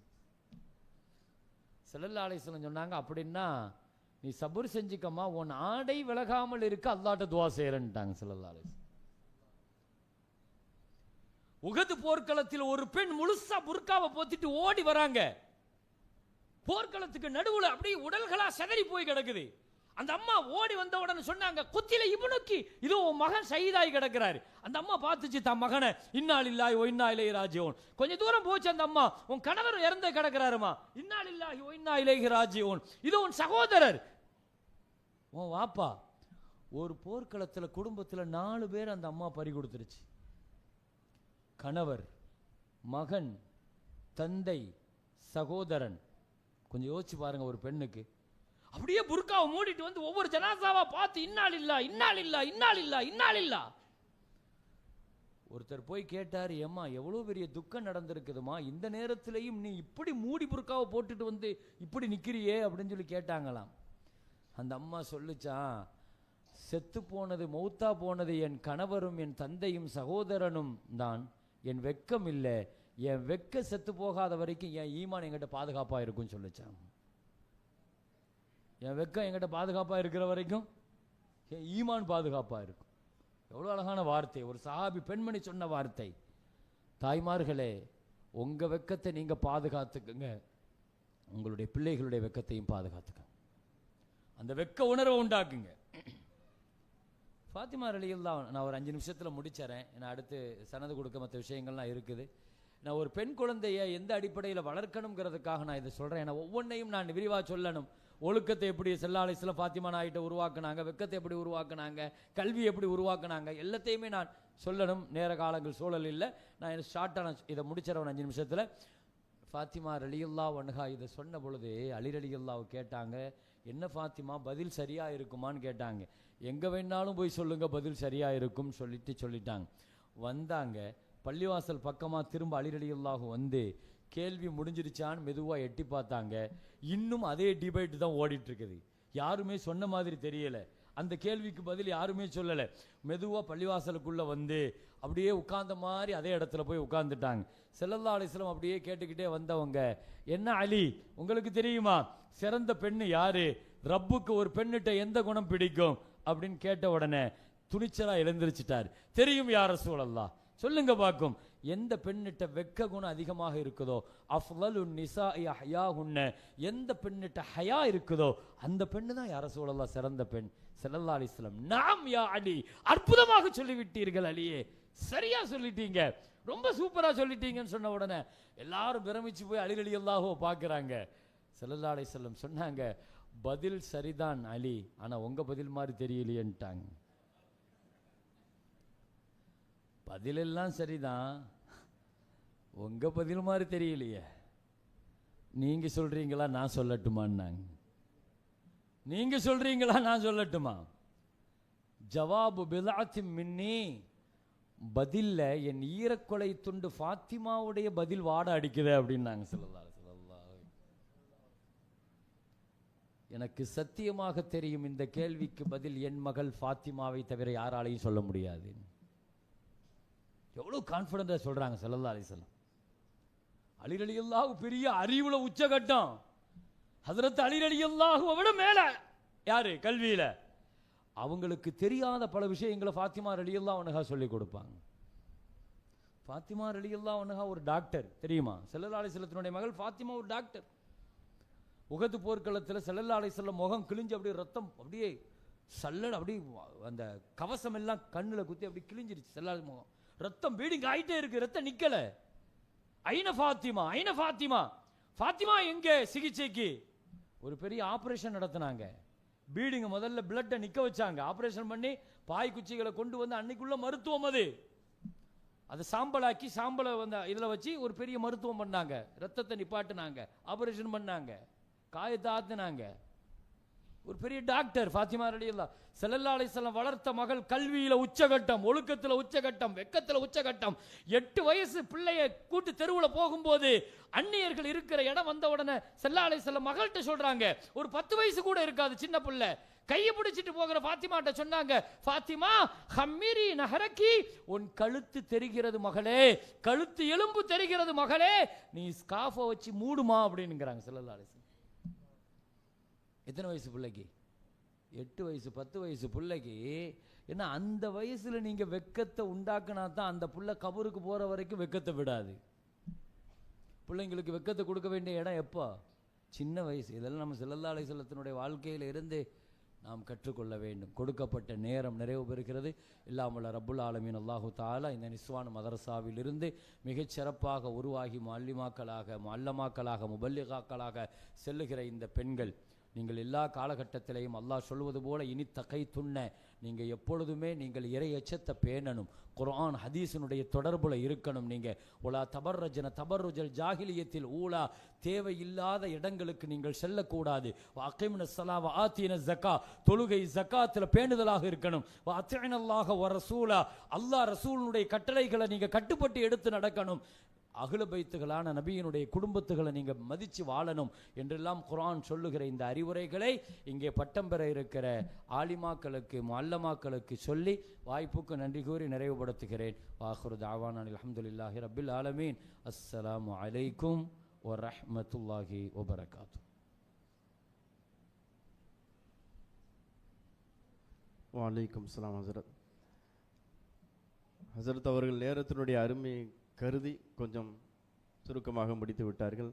ஸல்லல்லாஹு அலைஹி வஸல்லம் சொன்னாங்க, அப்படின்னா நீ சபூர் செஞ்சுக்கம்மா, உன் ஆடை விலகாமல் இருக்க அல்லாஹ்ட்ட துவா செய்யறேன்ட்டாங்க ஸல்லல்லாஹு அலைஹி வஸல்லம். உஹது போர்க்களத்தில் ஒரு பெண் முழுசா புர்காவை போத்திட்டு ஓடி வராங்க. போர்க்களத்துக்கு நடுவுல அப்படியே உடல்களா சிதறி போய் கிடக்குது. அந்த அம்மா ஓடி வந்த உடனே சொன்னாங்க, குத்தில இப்னுக்கி, இதோ உன் மகன் ஷஹீதாகி கிடக்கிறாரு. அந்த அம்மா பார்த்துச்சு தன் மகனை, இன்னா லில்லாஹி வ இன்னா இலைஹி ராஜிஊன். கொஞ்ச தூரம் போச்சு அந்த அம்மா, உன் கணவர் இறந்து கிடக்கிறாருமா, இன்னா லில்லாஹி வ இன்னா இலைஹி ராஜிஊன். இது உன் சகோதரர், உன் வாப்பா. ஒரு போர்க்களத்தில் குடும்பத்தில் 4 பேர் அந்த அம்மா பறி கொடுத்துருச்சு. கணவர், மகன், தந்தை, சகோதரன். கொஞ்சம் யோசிச்சு பாருங்க, ஒரு பெண்ணுக்கு அப்படியே புர்காவை மூடிட்டு வந்து ஒவ்வொரு ஜனாசாவா பார்த்து இன்னால் இல்லா இன்னால் இல்லா இன்னால் இல்லா இன்னால் இல்லா. ஒருத்தர் போய் கேட்டார், ஏம்மா எவ்வளோ பெரிய துக்கம் நடந்திருக்குதுமா, இந்த நேரத்திலையும் நீ இப்படி மூடி புர்காவை போட்டுட்டு வந்து இப்படி நிற்கிறியே அப்படின்னு சொல்லி கேட்டாங்களாம். அந்த அம்மா சொல்லிச்சான், செத்து போனது மௌத்தா போனது என் கணவரும் என் தந்தையும் சகோதரனும் தான், என் வெக்கம் இல்லை, என் வெக்க செத்து போகாத வரைக்கும் என் ஈமான் என்கிட்ட பாதுகாப்பாக இருக்கும்னு சொல்லிச்சான். என் வெக்கம் என்கிட்ட பாதுகாப்பாக இருக்கிற வரைக்கும் என் ஈமான் பாதுகாப்பாக இருக்கும். எவ்வளோ அழகான வார்த்தை, ஒரு சஹாபி பெண்மணி சொன்ன வார்த்தை. தாய்மார்களே, உங்கள் வெக்கத்தை நீங்கள் பாதுகாத்துக்குங்க, உங்களுடைய பிள்ளைகளுடைய வெக்கத்தையும் பாதுகாத்துக்குங்க. அந்த வெக்க உணர்வை உண்டாக்குங்க. ஃபாத்திமா ரலியல்லாஹு அன்ஹா, நான் ஒரு 5 நிமிஷத்தில் முடிச்சிடறேன், ஏன்னா அடுத்து சனது கொடுக்க மற்ற விஷயங்கள்லாம் இருக்குது. நான் ஒரு பெண் குழந்தையை எந்த அடிப்படையில் வளர்க்கணுங்கிறதுக்காக நான் இதை சொல்கிறேன். ஏன்னா ஒவ்வொன்றையும் நான் விரிவாக சொல்லணும். ஒழுக்கத்தை எப்படி ஸல்லல்லாஹு அலைஹி வஸல்லம் ஃபாத்திமா நாயிட்ட உருவாக்குனாங்க, வெக்கத்தை எப்படி உருவாக்குனாங்க, கல்வி எப்படி உருவாக்குனாங்க, எல்லாத்தையுமே நான் சொல்லணும். நேர காலங்கள் சூழல் இல்லை. நான் ஷார்ட்டாக இதை முடிச்சிடறேன் 5 நிமிஷத்தில். ஃபாத்திமா ரலியல்லாஹு அன்ஹா இதை சொன்ன பொழுது அலி ரலியல்லாஹு கேட்டாங்க, என்ன ஃபாத்திமா பதில் சரியாக இருக்குமான்னு கேட்டாங்க. எங்கே வேணாலும் போய் சொல்லுங்கள், பதில் சரியாக இருக்கும்னு சொல்லிட்டாங்க. வந்தாங்க, பள்ளிவாசல் பக்கமாக திரும்ப அலி ரலியல்லாஹு வந்து கேள்வி முடிஞ்சிருச்சான்னு மெதுவாக எட்டி பார்த்தாங்க. இன்னும் அதே டிபேட் தான் ஓடிட்டு இருக்குது. யாருமே சொன்ன மாதிரி தெரியலை, அந்த கேள்விக்கு பதில் யாருமே சொல்லலை. மெதுவாக பள்ளிவாசலுக்குள்ளே வந்து அப்படியே உட்கார்ந்த மாதிரி அதே இடத்துல போய் உட்கார்ந்துட்டாங்க. ஸல்லல்லாஹு அலைஹி வஸல்லம் அப்படியே கேட்டுக்கிட்டே வந்தவங்க, என்ன அலி உங்களுக்கு தெரியுமா சிறந்த பெண்ணு யாரு, ரப்புக்கு ஒரு பெண்ணிட்ட எந்த குணம் பிடிக்கும் அப்படின்னு கேட்ட உடனே துணிச்சலா எழுந்திருச்சிட்டார். தெரியும் யா ரசூலல்லாஹ், சொல்லுங்க பார்க்கும், எந்த பெண்ணிட்ட வெக்க குணம் அதிகமாக இருக்குதோ, அஃலலுன் நிசாஇ ஹயாஹுன்ன, எந்த பெண்ணிட்ட ஹயா இருக்குதோ அந்த பெண்ணு தான் யா ரசூலல்லாஹ் சிறந்த பெண். ஸல்லல்லாஹு அலைஹி வஸல்லம், நாம் யா அலி, அற்புதமாக சொல்லிவிட்டீர்கள் அலியே, சரியா சொல்லிட்டீங்க, ரொம்ப சூப்பரா சொல்லிட்டீங்கன்னு சொன்ன உடனே எல்லாரும் பிரமிச்சு போய் அலி ரலியல்லாஹு பார்க்குறாங்க. ஸல்லல்லாஹு அலைஹி வஸல்லம் சொன்னாங்க, பதில் சரிதான் அலி, ஆனா உங்க பதில் மாதிரி தெரியலையேன்ட்டாங்க. பதிலெல்லாம் சரிதான், உங்க பதில் மாதிரி தெரியலையே, நீங்க சொல்றீங்களா நான் சொல்லட்டுமான்னாங்க. நீங்க சொல்றீங்களா நான் சொல்லட்டுமா? ஜவாபு பிலாத்தி மின்னி, பதில்ல என் ஈரக்கொலை துண்டு ஃபாத்திமாவுடைய பதில் வாட அடிக்குது அப்படின்னாங்க. ஸல்லல்லாஹு அலைஹி வஸல்லம், எனக்கு சத்தியமாக தெரியும் இந்த கேள்விக்கு பதில் என் மகள் ஃபாத்திமாவை தவிர யாராலையும் சொல்ல முடியாது. எவ்வளவு கான்ஃபிடண்டா சொல்றாங்க ஸல்லல்லாஹு அலைஹி வஸல்லம். அலி ரலியல்லாஹு பெரிய அறிவுல உச்சகட்டம். ஹஜ்ரத் அலி ரலியல்லாஹுவை விட மேல யாரு கல்வியில. அவங்களுக்கு தெரியாத பல விஷயங்களை ஃபாத்திமா ரலியல்லாஹு அன்ஹா சொல்லி கொடுப்பாங்க. ஃபாத்திமா ரலியல்லாஹு அன்ஹா ஒரு டாக்டர் தெரியுமா? ஸல்லல்லாஹு அலைஹி வஸல்லத்தினுடைய மகள் ஃபாத்திமா ஒரு டாக்டர். உஹது போர்க்களத்தில் ஸல்லல்லாஹு அலைஹி வஸல்லம் முகம் கிழிஞ்சு அப்படியே ரத்தம் அப்படியே சல்லட அப்படியே அந்த கவசம் எல்லாம் கண்ணுல குத்தி அப்படி கிழிஞ்சிருச்சு. ஸல்லல்லாஹு அலைஹி முகம் ரத்தம் பீடிங் ஆயிட்டே இருக்கு, ரத்தம் நிக்கல. ஐன ஃபாத்திமா, ஐன ஃபாத்திமா, ஃபாத்திமா எங்க சிகிச்சைக்கு? ஒரு பெரிய ஆபரேஷன் நடத்தினாங்க. பீடிங் முதல்ல பிளட்டை நிக்க வச்சாங்க, ஆபரேஷன் பண்ணி பாய் குச்சிகளை கொண்டு வந்து அன்னைக்குள்ள மருத்துவம் அது சாம்பலாக்கி சாம்பலை வந்து இதுல வச்சு ஒரு பெரிய மருத்துவம் பண்ணாங்க. ரத்தத்தை நிப்பாட்டினாங்க, ஆபரேஷன் பண்ணாங்க, காயத்தை ஆத்தினாங்க. ஒரு பெரிய டாக்டர் ஃபாத்திமா ரலியல்லாஹு. ஸல்லல்லாஹு அலைஹி வஸல்லம் வளர்த்த மகள் கல்வியில உச்சகட்டம், ஒழுக்கத்துல உச்சகட்டம், வெக்கத்துல உச்சகட்டம். 8 வயசு பிள்ளைய கூட்டு தெருவுல போகும்போது அந்நியர்கள் இருக்கிற இடம் வந்த உடனே ஸல்லல்லாஹு அலைஹி வஸல்லம் மகள்கிட்ட சொல்றாங்க, ஒரு 10 வயசு கூட இருக்காது சின்ன பிள்ளை, கையை பிடிச்சிட்டு போகிற ஃபாத்திமாட்ட சொன்னாங்க, ஃபாத்திமா ஹம்மிரி நஹரக்கி, உன் கழுத்து தெரிகிறது மகளே, கழுத்து எலும்பு தெரிகிறது மகளே, நீ ஸ்காஃபை வச்சு மூடுமா அப்படின்னுங்கிறாங்க ஸல்லல்லாஹு அலைஹி வஸல்லம். எத்தனை வயசு பிள்ளைக்கு? 8 வயசு 10 வயசு பிள்ளைக்கு. ஏன்னா அந்த வயசுல நீங்க வெக்கத்தை உண்டாக்குனா தான் அந்த புள்ள கபருக்கு போற வரைக்கும் வெக்கத்தை விடாது. பிள்ளைங்களுக்கு வெக்கத்தை கொடுக்க வேண்டிய இடம் எப்போ? சின்ன வயசு. இதெல்லாம் நம்ம ஸல்லல்லாஹு அலைஹி வஸல்லத்தினுடைய வாழ்க்கையில இருந்து நாம் கற்றுக்கொள்ள வேண்டும். கொடுக்கப்பட்ட நேரம் நிறைவு பெறுகிறது. இல்லாமல் ரப்புல் ஆலமீன் அல்லாஹு தஆலா இந்த நிஸ்வான் மதரசாவிலிருந்து மிகச் சிறப்பாக உருவாகி முஅல்லிமாக்களாக, முஅல்லமாக்களாக, முபல்லிகாக்களாக செல்லுகிற இந்த பெண்கள், நீங்கள் எல்லா காலகட்டத்திலையும் அல்லாஹ் சொல்வது போல இனி தகை துண்ண, நீங்கள் எப்பொழுதுமே நீங்கள் இறை எச்சத்தை பேணணும், குர்ஆன் ஹதீஸினுடைய தொடர்புல இருக்கணும். நீங்கள் உலா தபர்ரஜன தபர்ருஜல் ஜாகிலியத்தில் ஊலா, தேவையில்லாத இடங்களுக்கு நீங்கள் செல்லக்கூடாது. அகைம்ன ஸலாவ ஆத்தீன ஸக்கா, தொழுகை ஜக்காத்தில் பேணுதலாக இருக்கணும். அத்திஅனல்லாஹ வ ரசூலா, அல்லாஹ் ரசூலுடைய கட்டளைகளை நீங்கள் கட்டுப்பட்டு எடுத்து நடக்கணும். அஹ்ல பைத்துகளான நபியினுடைய குடும்பத்துகளை நீங்கள் மதித்து வாழணும் என்றெல்லாம் குர்ஆன் சொல்லுகிற இந்த அறிவுரைகளை இங்கே பட்டம் பெற இருக்கிற ஆலிமாக்களுக்கு, முஅல்லமாக்களுக்கு சொல்லி வாய்ப்புக்கு நன்றி கூறி நிறைவுபடுத்துகிறேன். வாஹிரு தஅவானா அல்ஹம்துலில்லாஹி ரப்பில் ஆலமீன். அஸ்ஸலாமு அலைக்கும் வரஹ்மத்துல்லாஹி வபரகாத்துஹு. வலைக்கும் ஸலாம் ஹஸரத். ஹஸரத் அவர்கள் நேரத்தினுடைய அருமை கருதி கொஞ்சம் சுருக்கமாக முடித்து விட்டார்கள்.